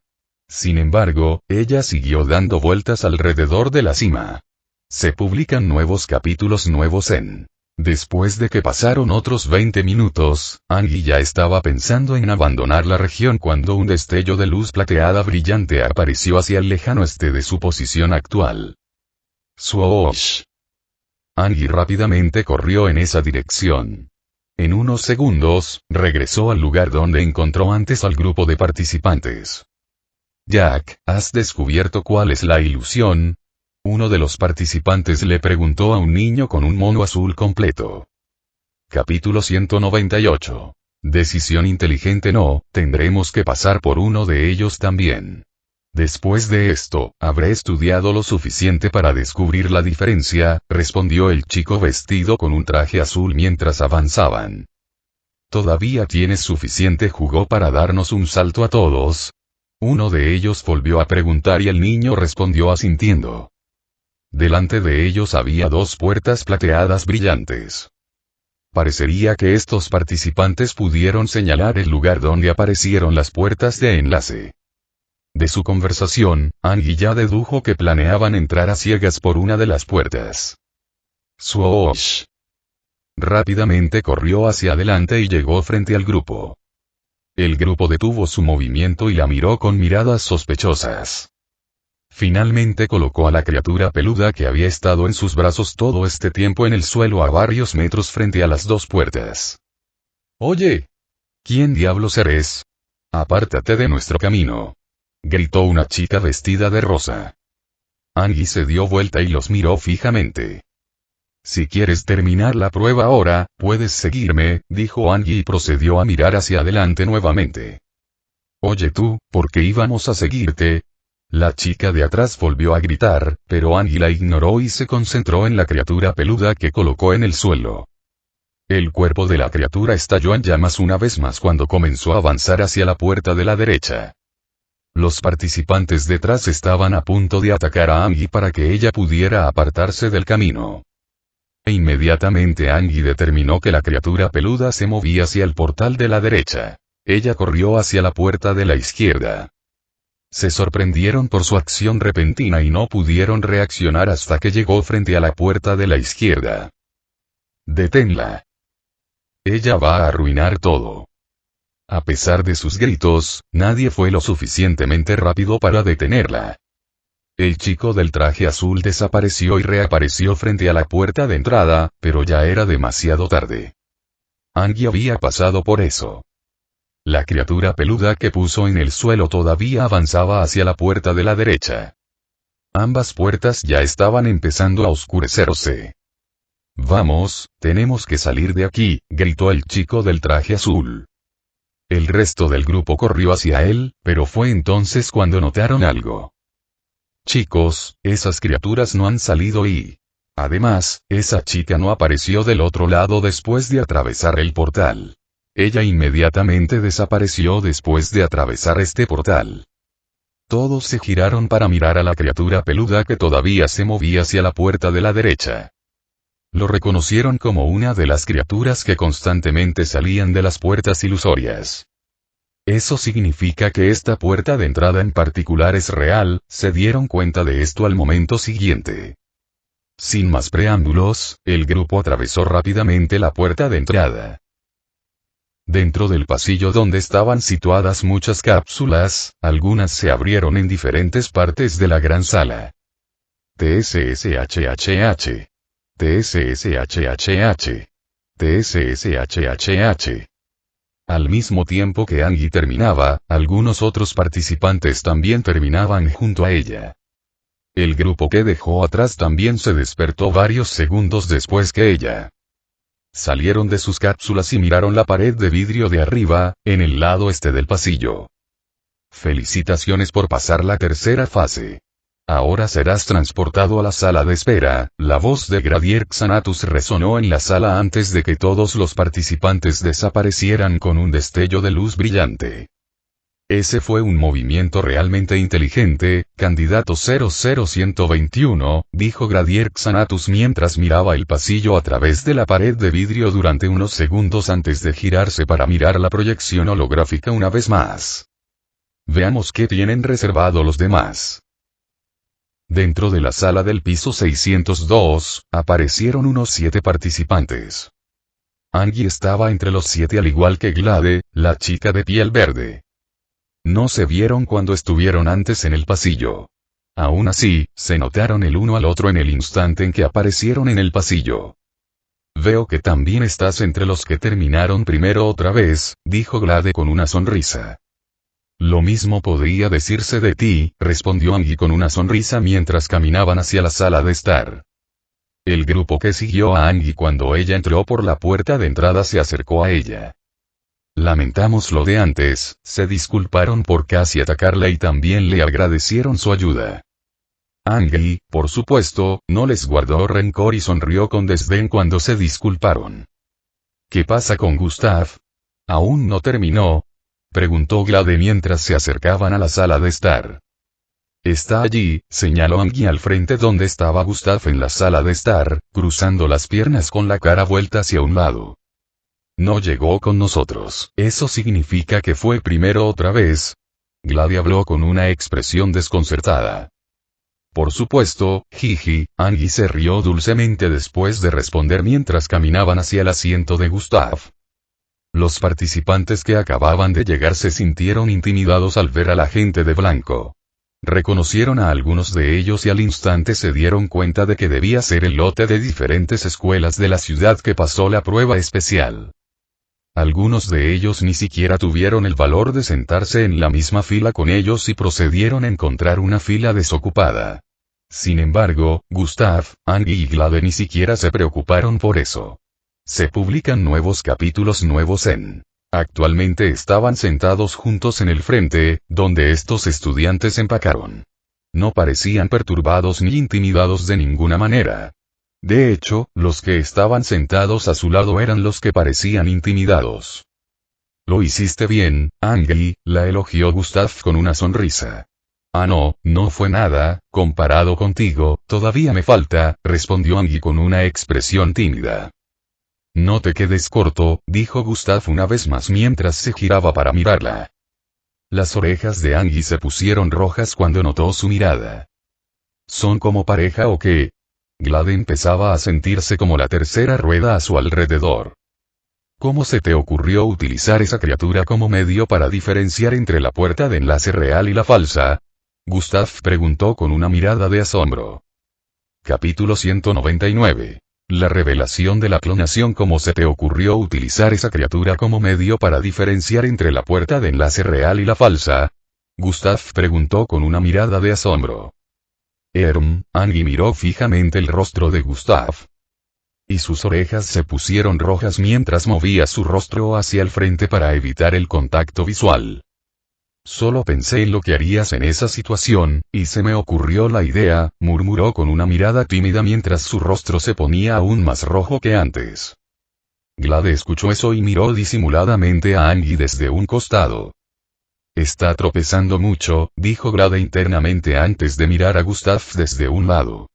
Sin embargo, ella siguió dando vueltas alrededor de la cima. Se publican nuevos capítulos nuevos en... Después de que pasaron otros 20 minutos, Angie ya estaba pensando en abandonar la región cuando un destello de luz plateada brillante apareció hacia el lejano este de su posición actual. ¡Swoosh! Angie rápidamente corrió en esa dirección. En unos segundos, regresó al lugar donde encontró antes al grupo de participantes. Jack, ¿has descubierto cuál es la ilusión? Uno de los participantes le preguntó a un niño con un mono azul completo. Capítulo 198. Decisión inteligente. No, tendremos que pasar por uno de ellos también. Después de esto, habré estudiado lo suficiente para descubrir la diferencia, respondió el chico vestido con un traje azul mientras avanzaban. ¿Todavía tienes suficiente jugo para darnos un salto a todos? Uno de ellos volvió a preguntar y el niño respondió asintiendo. Delante de ellos había 2 puertas plateadas brillantes. Parecería que estos participantes pudieron señalar el lugar donde aparecieron las puertas de enlace. De su conversación, Angie ya dedujo que planeaban entrar a ciegas por una de las puertas. ¡Swoosh! Rápidamente corrió hacia adelante y llegó frente al grupo. El grupo detuvo su movimiento y la miró con miradas sospechosas. Finalmente colocó a la criatura peluda que había estado en sus brazos todo este tiempo en el suelo a varios metros frente a las 2 puertas. «Oye, ¿quién diablos eres? Apártate de nuestro camino», gritó una chica vestida de rosa. Angie se dio vuelta y los miró fijamente. «Si quieres terminar la prueba ahora, puedes seguirme», dijo Angie y procedió a mirar hacia adelante nuevamente. «Oye tú, ¿por qué íbamos a seguirte?», la chica de atrás volvió a gritar, pero Angie la ignoró y se concentró en la criatura peluda que colocó en el suelo. El cuerpo de la criatura estalló en llamas una vez más cuando comenzó a avanzar hacia la puerta de la derecha. Los participantes detrás estaban a punto de atacar a Angie para que ella pudiera apartarse del camino. Inmediatamente Angie determinó que la criatura peluda se movía hacia el portal de la derecha. Ella corrió hacia la puerta de la izquierda. Se sorprendieron por su acción repentina y no pudieron reaccionar hasta que llegó frente a la puerta de la izquierda. «Deténla. Ella va a arruinar todo». A pesar de sus gritos, nadie fue lo suficientemente rápido para detenerla. El chico del traje azul desapareció y reapareció frente a la puerta de entrada, pero ya era demasiado tarde. Angie había pasado por eso. La criatura peluda que puso en el suelo todavía avanzaba hacia la puerta de la derecha. Ambas puertas ya estaban empezando a oscurecerse. «Vamos, tenemos que salir de aquí», gritó el chico del traje azul. El resto del grupo corrió hacia él, pero fue entonces cuando notaron algo. «Chicos, esas criaturas no han salido y... además, esa chica no apareció del otro lado después de atravesar el portal. Ella inmediatamente desapareció después de atravesar este portal». Todos se giraron para mirar a la criatura peluda que todavía se movía hacia la puerta de la derecha. Lo reconocieron como una de las criaturas que constantemente salían de las puertas ilusorias. Eso significa que esta puerta de entrada en particular es real, se dieron cuenta de esto al momento siguiente. Sin más preámbulos, el grupo atravesó rápidamente la puerta de entrada. Dentro del pasillo donde estaban situadas muchas cápsulas, algunas se abrieron en diferentes partes de la gran sala. TSSHHH. TSSHHH. TSSHHH. Al mismo tiempo que Angie terminaba, algunos otros participantes también terminaban junto a ella. El grupo que dejó atrás también se despertó varios segundos después que ella. Salieron de sus cápsulas y miraron la pared de vidrio de arriba, en el lado este del pasillo. Felicitaciones por pasar la tercera fase. Ahora serás transportado a la sala de espera. La voz de Gradier Xanatus resonó en la sala antes de que todos los participantes desaparecieran con un destello de luz brillante. Ese fue un movimiento realmente inteligente, candidato 00121, dijo Gradier Xanatus mientras miraba el pasillo a través de la pared de vidrio durante unos segundos antes de girarse para mirar la proyección holográfica una vez más. Veamos qué tienen reservado los demás. Dentro de la sala del piso 602, aparecieron unos 7 participantes. Angie estaba entre los 7 al igual que Glade, la chica de piel verde. No se vieron cuando estuvieron antes en el pasillo. Aún así, se notaron el uno al otro en el instante en que aparecieron en el pasillo. Veo que también estás entre los que terminaron primero otra vez, dijo Glade con una sonrisa. Lo mismo podría decirse de ti, respondió Angie con una sonrisa mientras caminaban hacia la sala de estar. El grupo que siguió a Angie cuando ella entró por la puerta de entrada se acercó a ella. Lamentamos lo de antes, se disculparon por casi atacarla y también le agradecieron su ayuda. Angie, por supuesto, no les guardó rencor y sonrió con desdén cuando se disculparon. ¿Qué pasa con Gustav? ¿Aún no terminó?, preguntó Glade mientras se acercaban a la sala de estar. Está allí, señaló Angie al frente donde estaba Gustav en la sala de estar, cruzando las piernas con la cara vuelta hacia un lado. No llegó con nosotros. ¿Eso significa que fue primero otra vez? Glade habló con una expresión desconcertada. Por supuesto, jiji, Angie se rió dulcemente después de responder mientras caminaban hacia el asiento de Gustav. Los participantes que acababan de llegar se sintieron intimidados al ver a la gente de blanco. Reconocieron a algunos de ellos y al instante se dieron cuenta de que debía ser el lote de diferentes escuelas de la ciudad que pasó la prueba especial. Algunos de ellos ni siquiera tuvieron el valor de sentarse en la misma fila con ellos y procedieron a encontrar una fila desocupada. Sin embargo, Gustav, Angie y Glade ni siquiera se preocuparon por eso. Se publican nuevos capítulos nuevos en. Actualmente estaban sentados juntos en el frente, donde estos estudiantes empacaron. No parecían perturbados ni intimidados de ninguna manera. De hecho, los que estaban sentados a su lado eran los que parecían intimidados. Lo hiciste bien, Angie, la elogió Gustav con una sonrisa. Ah no, no fue nada, comparado contigo, todavía me falta, respondió Angie con una expresión tímida. No te quedes corto, dijo Gustav una vez más mientras se giraba para mirarla. Las orejas de Angie se pusieron rojas cuando notó su mirada. ¿Son como pareja o qué? Glade empezaba a sentirse como la tercera rueda a su alrededor. ¿Cómo se te ocurrió utilizar esa criatura como medio para diferenciar entre la puerta de enlace real y la falsa? Gustav preguntó con una mirada de asombro. Capítulo 199. La revelación de la clonación. ¿Cómo se te ocurrió utilizar esa criatura como medio para diferenciar entre la puerta de enlace real y la falsa? Gustav preguntó con una mirada de asombro. Angie miró fijamente el rostro de Gustav. Y sus orejas se pusieron rojas mientras movía su rostro hacia el frente para evitar el contacto visual. Solo pensé en lo que harías en esa situación, y se me ocurrió la idea, murmuró con una mirada tímida mientras su rostro se ponía aún más rojo que antes. Glade escuchó eso y miró disimuladamente a Angie desde un costado. Está tropezando mucho, dijo Glade internamente antes de mirar a Gustav desde un lado.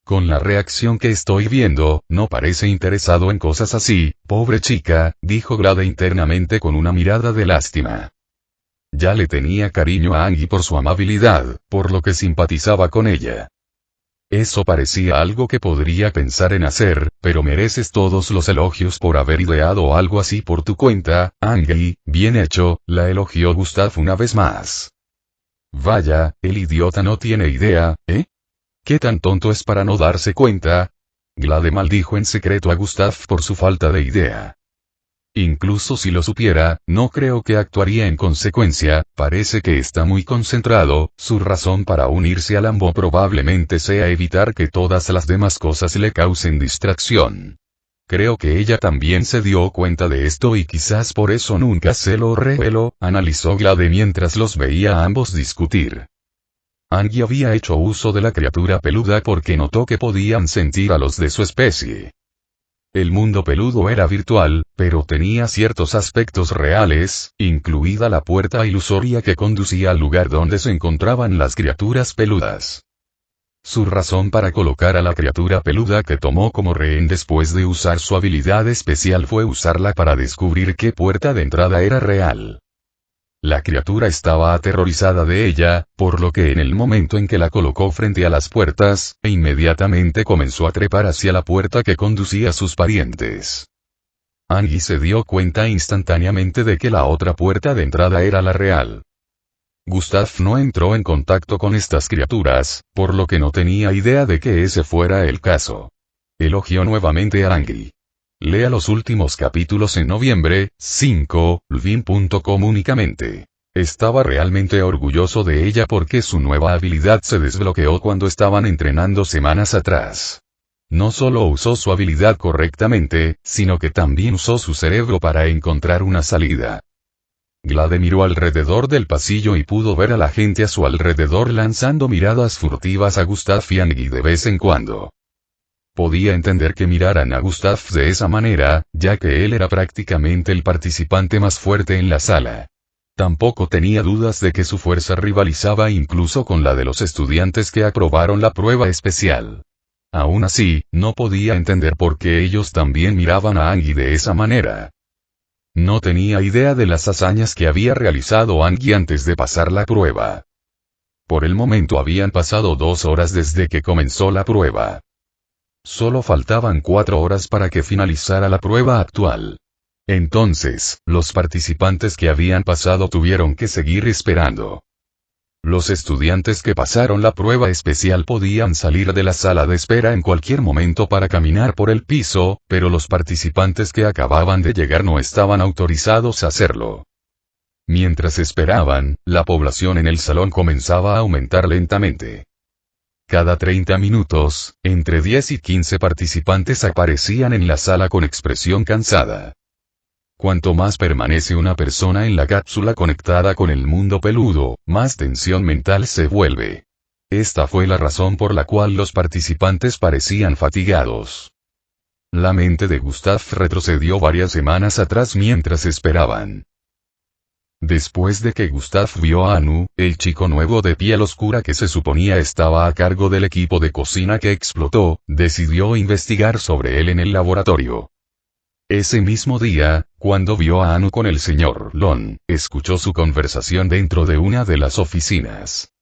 Con la reacción que estoy viendo, no parece interesado en cosas así, pobre chica, dijo Glade internamente con una mirada de lástima. Ya le tenía cariño a Angie por su amabilidad, por lo que simpatizaba con ella. Eso parecía algo que podría pensar en hacer, pero mereces todos los elogios por haber ideado algo así por tu cuenta, Angie, bien hecho, la elogió Gustav una vez más. Vaya, el idiota no tiene idea, ¿eh? ¿Qué tan tonto es para no darse cuenta? Glade maldijo en secreto a Gustav por su falta de idea. Incluso si lo supiera, no creo que actuaría en consecuencia, parece que está muy concentrado, su razón para unirse a Lambo probablemente sea evitar que todas las demás cosas le causen distracción. Creo que ella también se dio cuenta de esto y quizás por eso nunca se lo reveló, analizó Glade mientras los veía a ambos discutir. Angie había hecho uso de la criatura peluda porque notó que podían sentir a los de su especie. El mundo peludo era virtual, pero tenía ciertos aspectos reales, incluida la puerta ilusoria que conducía al lugar donde se encontraban las criaturas peludas. Su razón para colocar a la criatura peluda que tomó como rehén después de usar su habilidad especial fue usarla para descubrir qué puerta de entrada era real. La criatura estaba aterrorizada de ella, por lo que en el momento en que la colocó frente a las puertas, inmediatamente comenzó a trepar hacia la puerta que conducía a sus parientes. Angie se dio cuenta instantáneamente de que la otra puerta de entrada era la real. Gustav no entró en contacto con estas criaturas, por lo que no tenía idea de que ese fuera el caso. Elogió nuevamente a Angie. Lea los últimos capítulos en noviembre, 5, lvin.com únicamente. Estaba realmente orgulloso de ella porque su nueva habilidad se desbloqueó cuando estaban entrenando semanas atrás. No solo usó su habilidad correctamente, sino que también usó su cerebro para encontrar una salida. Glade miró alrededor del pasillo y pudo ver a la gente a su alrededor lanzando miradas furtivas a Gustav y Angie de vez en cuando. Podía entender que miraran a Gustav de esa manera, ya que él era prácticamente el participante más fuerte en la sala. Tampoco tenía dudas de que su fuerza rivalizaba incluso con la de los estudiantes que aprobaron la prueba especial. Aún así, no podía entender por qué ellos también miraban a Angie de esa manera. No tenía idea de las hazañas que había realizado Angie antes de pasar la prueba. Por el momento habían pasado 2 horas desde que comenzó la prueba. Solo faltaban 4 horas para que finalizara la prueba actual. Entonces, los participantes que habían pasado tuvieron que seguir esperando. Los estudiantes que pasaron la prueba especial podían salir de la sala de espera en cualquier momento para caminar por el piso, pero los participantes que acababan de llegar no estaban autorizados a hacerlo. Mientras esperaban, la población en el salón comenzaba a aumentar lentamente. Cada 30 minutos, entre 10 y 15 participantes aparecían en la sala con expresión cansada. Cuanto más permanece una persona en la cápsula conectada con el mundo peludo, más tensión mental se vuelve. Esta fue la razón por la cual los participantes parecían fatigados. La mente de Gustav retrocedió varias semanas atrás mientras esperaban. Después de que Gustav vio a Anu, el chico nuevo de piel oscura que se suponía estaba a cargo del equipo de cocina que explotó, decidió investigar sobre él en el laboratorio. Ese mismo día, cuando vio a Anu con el señor Lon, escuchó su conversación dentro de una de las oficinas.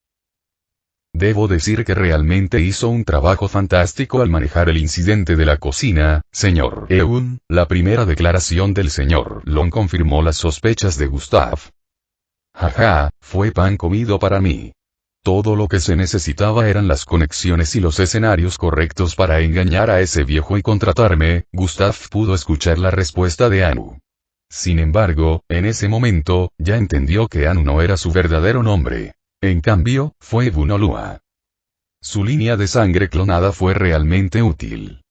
Debo decir que realmente hizo un trabajo fantástico al manejar el incidente de la cocina, señor Eun. La primera declaración del señor Lon confirmó las sospechas de Gustav. Jaja, fue pan comido para mí. Todo lo que se necesitaba eran las conexiones y los escenarios correctos para engañar a ese viejo y contratarme. Gustav pudo escuchar la respuesta de Anu. Sin embargo, en ese momento, ya entendió que Anu no era su verdadero nombre. En cambio, fue Bunolua. Su línea de sangre clonada fue realmente útil.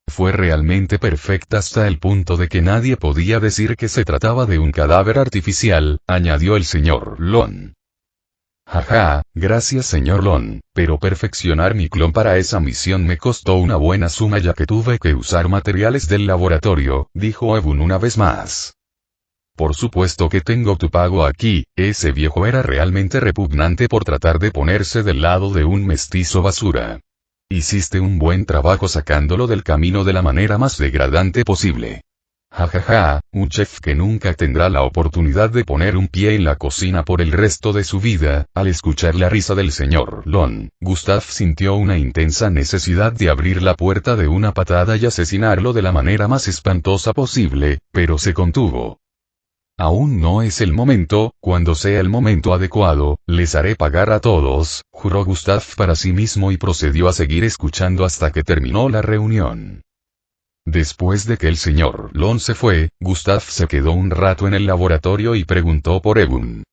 Fue realmente perfecta hasta el punto de que nadie podía decir que se trataba de un cadáver artificial, añadió el señor Lon. Jaja, gracias señor Lon, pero perfeccionar mi clon para esa misión me costó una buena suma ya que tuve que usar materiales del laboratorio, dijo Ebun una vez más. Por supuesto que tengo tu pago aquí. Ese viejo era realmente repugnante por tratar de ponerse del lado de un mestizo basura. Hiciste un buen trabajo sacándolo del camino de la manera más degradante posible. Jajaja, un chef que nunca tendrá la oportunidad de poner un pie en la cocina por el resto de su vida. Al escuchar la risa del señor Lon, Gustav sintió una intensa necesidad de abrir la puerta de una patada y asesinarlo de la manera más espantosa posible, pero se contuvo. Aún no es el momento, cuando sea el momento adecuado, les haré pagar a todos, juró Gustav para sí mismo y procedió a seguir escuchando hasta que terminó la reunión. Después de que el señor Lon se fue, Gustav se quedó un rato en el laboratorio y preguntó por Evun.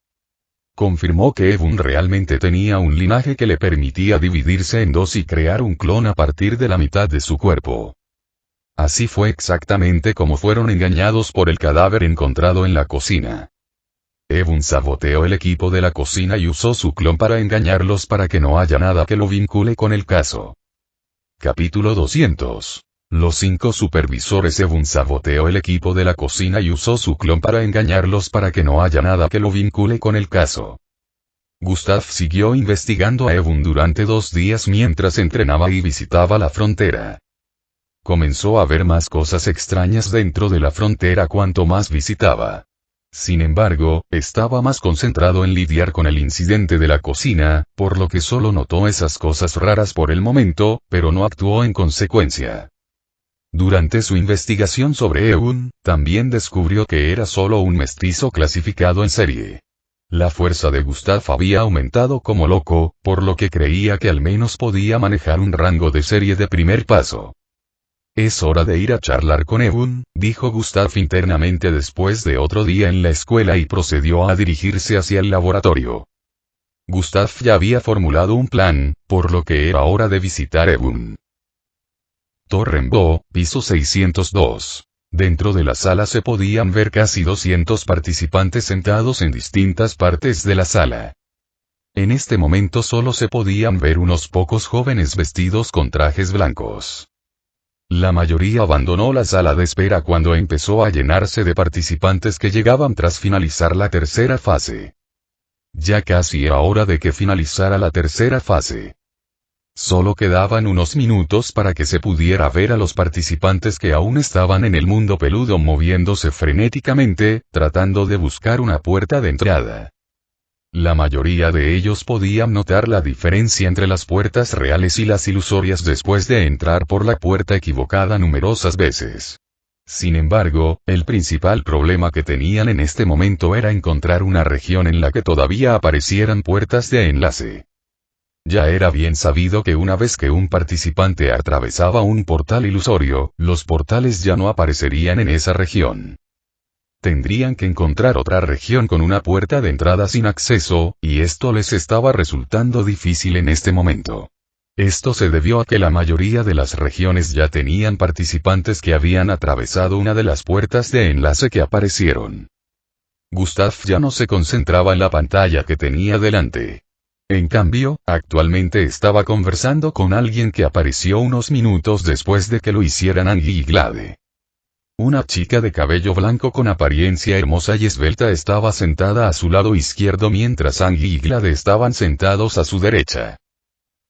Confirmó que Evun realmente tenía un linaje que le permitía dividirse en dos y crear un clon a partir de la mitad de su cuerpo. Así fue exactamente como fueron engañados por el cadáver encontrado en la cocina. Evun saboteó el equipo de la cocina y usó su clon para engañarlos para que no haya nada que lo vincule con el caso. Capítulo 200. Los 5 supervisores. Evun saboteó el equipo de la cocina y usó su clon para engañarlos para que no haya nada que lo vincule con el caso. Gustav siguió investigando a Evun durante 2 días mientras entrenaba y visitaba la frontera. Comenzó a ver más cosas extrañas dentro de la frontera cuanto más visitaba. Sin embargo, estaba más concentrado en lidiar con el incidente de la cocina, por lo que solo notó esas cosas raras por el momento, pero no actuó en consecuencia. Durante su investigación sobre Evun, también descubrió que era solo un mestizo clasificado en serie. La fuerza de Gustav había aumentado como loco, por lo que creía que al menos podía manejar un rango de serie de primer paso. Es hora de ir a charlar con Evun, dijo Gustav internamente después de otro día en la escuela y procedió a dirigirse hacia el laboratorio. Gustav ya había formulado un plan, por lo que era hora de visitar Evun. Torrenbo, piso 602. Dentro de la sala se podían ver casi 200 participantes sentados en distintas partes de la sala. En este momento solo se podían ver unos pocos jóvenes vestidos con trajes blancos. La mayoría abandonó la sala de espera cuando empezó a llenarse de participantes que llegaban tras finalizar la tercera fase. Ya casi era hora de que finalizara la tercera fase. Solo quedaban unos minutos para que se pudiera ver a los participantes que aún estaban en el mundo peludo moviéndose frenéticamente, tratando de buscar una puerta de entrada. La mayoría de ellos podían notar la diferencia entre las puertas reales y las ilusorias después de entrar por la puerta equivocada numerosas veces. Sin embargo, el principal problema que tenían en este momento era encontrar una región en la que todavía aparecieran puertas de enlace. Ya era bien sabido que una vez que un participante atravesaba un portal ilusorio, los portales ya no aparecerían en esa región. Tendrían que encontrar otra región con una puerta de entrada sin acceso, y esto les estaba resultando difícil en este momento. Esto se debió a que la mayoría de las regiones ya tenían participantes que habían atravesado una de las puertas de enlace que aparecieron. Gustav ya no se concentraba en la pantalla que tenía delante. En cambio, actualmente estaba conversando con alguien que apareció unos minutos después de que lo hicieran Angie y Glade. Una chica de cabello blanco con apariencia hermosa y esbelta estaba sentada a su lado izquierdo mientras Angie y Glade estaban sentados a su derecha.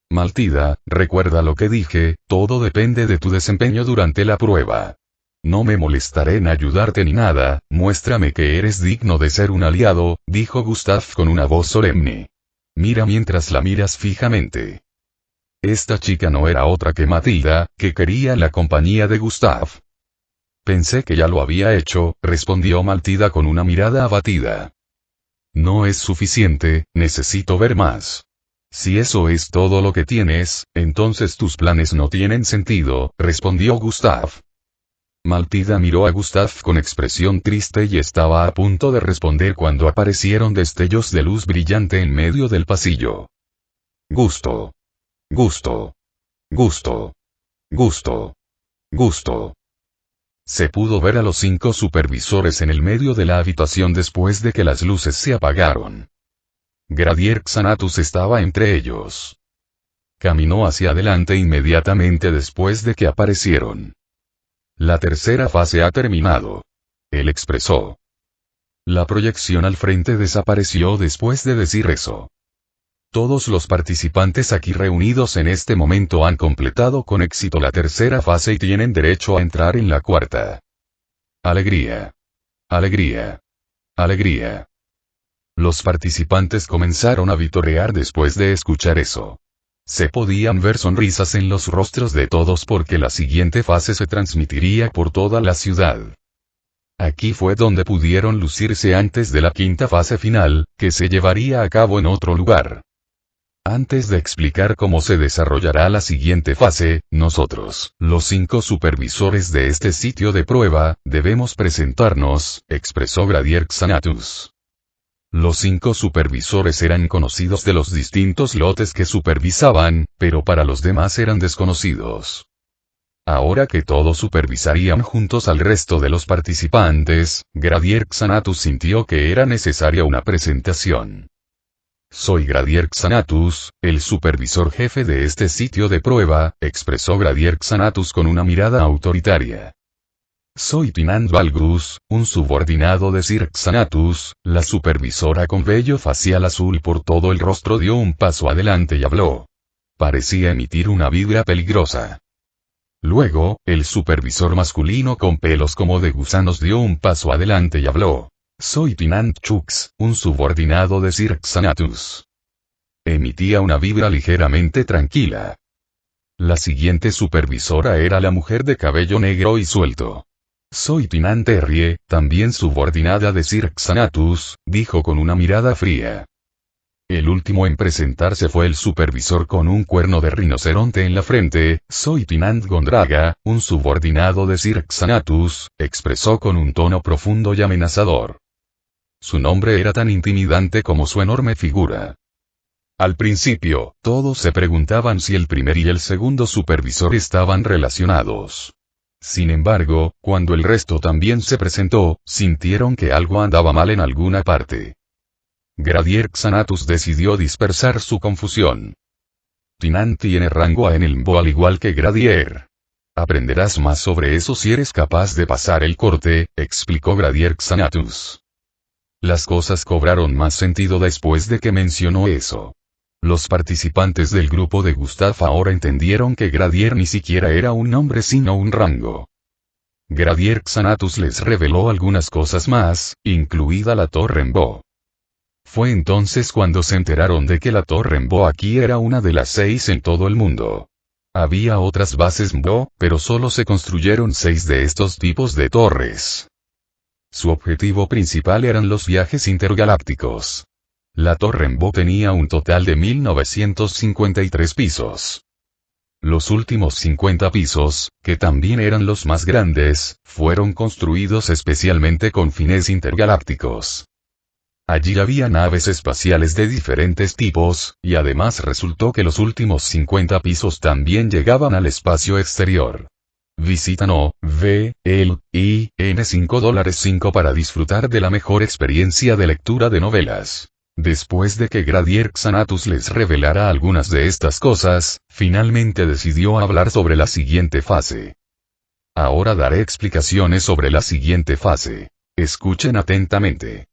Maltida, recuerda lo que dije, todo depende de tu desempeño durante la prueba. No me molestaré en ayudarte ni nada, muéstrame que eres digno de ser un aliado, dijo Gustav con una voz solemne. Mira mientras la miras fijamente. Esta chica no era otra que Matilda, que quería la compañía de Gustav. Pensé que ya lo había hecho, respondió Matilda con una mirada abatida. No es suficiente, necesito ver más. Si eso es todo lo que tienes, entonces tus planes no tienen sentido, respondió Gustav. Matilda miró a Gustav con expresión triste y estaba a punto de responder cuando aparecieron destellos de luz brillante en medio del pasillo. Gusto. Gusto. Gusto. Gusto. Gusto. Se pudo ver a los 5 supervisores en el medio de la habitación después de que las luces se apagaron. Gradier Xanatus estaba entre ellos. Caminó hacia adelante inmediatamente después de que aparecieron. La tercera fase ha terminado. Él expresó. La proyección al frente desapareció después de decir eso. Todos los participantes aquí reunidos en este momento han completado con éxito la tercera fase y tienen derecho a entrar en la cuarta. Alegría. Alegría. Alegría. Los participantes comenzaron a vitorear después de escuchar eso. Se podían ver sonrisas en los rostros de todos porque la siguiente fase se transmitiría por toda la ciudad. Aquí fue donde pudieron lucirse antes de la quinta fase final, que se llevaría a cabo en otro lugar. Antes de explicar cómo se desarrollará la siguiente fase, nosotros, los 5 supervisores de este sitio de prueba, debemos presentarnos, expresó Gradier Xanatus. Los 5 supervisores eran conocidos de los distintos lotes que supervisaban, pero para los demás eran desconocidos. Ahora que todos supervisarían juntos al resto de los participantes, Gradier Xanatus sintió que era necesaria una presentación. Soy Gradier Xanatus, el supervisor jefe de este sitio de prueba, expresó Gradier Xanatus con una mirada autoritaria. Soy Tinant Valgrus, un subordinado de Sir Xanatus. La supervisora con vello facial azul por todo el rostro dio un paso adelante y habló. Parecía emitir una vibra peligrosa. Luego, el supervisor masculino con pelos como de gusanos dio un paso adelante y habló. Soy Tinant Chux, un subordinado de Sir Xanatus. Emitía una vibra ligeramente tranquila. La siguiente supervisora era la mujer de cabello negro y suelto. Soy Tinant Terrie, también subordinada de Sir Xanatus, dijo con una mirada fría. El último en presentarse fue el supervisor con un cuerno de rinoceronte en la frente. Soy Tinant Gondraga, un subordinado de Sir Xanatus, expresó con un tono profundo y amenazador. Su nombre era tan intimidante como su enorme figura. Al principio, todos se preguntaban si el primer y el segundo supervisor estaban relacionados. Sin embargo, cuando el resto también se presentó, sintieron que algo andaba mal en alguna parte. Gradier Xanatus decidió dispersar su confusión. Tinant tiene rango A en el MBO al igual que Gradier. Aprenderás más sobre eso si eres capaz de pasar el corte, explicó Gradier Xanatus. Las cosas cobraron más sentido después de que mencionó eso. Los participantes del grupo de Gustav ahora entendieron que Gradier ni siquiera era un nombre sino un rango. Gradier Xanatus les reveló algunas cosas más, incluida la Torre MBO. Fue entonces cuando se enteraron de que la Torre MBO aquí era una de las 6 en todo el mundo. Había otras bases MBO, pero solo se construyeron 6 de estos tipos de torres. Su objetivo principal eran los viajes intergalácticos. La Torre MBO tenía un total de 1953 pisos. Los últimos 50 pisos, que también eran los más grandes, fueron construidos especialmente con fines intergalácticos. Allí había naves espaciales de diferentes tipos, y además resultó que los últimos 50 pisos también llegaban al espacio exterior. Visita NOVELIN $5 para disfrutar de la mejor experiencia de lectura de novelas. Después de que Gradier Xanatus les revelara algunas de estas cosas, finalmente decidió hablar sobre la siguiente fase. Ahora daré explicaciones sobre la siguiente fase. Escuchen atentamente.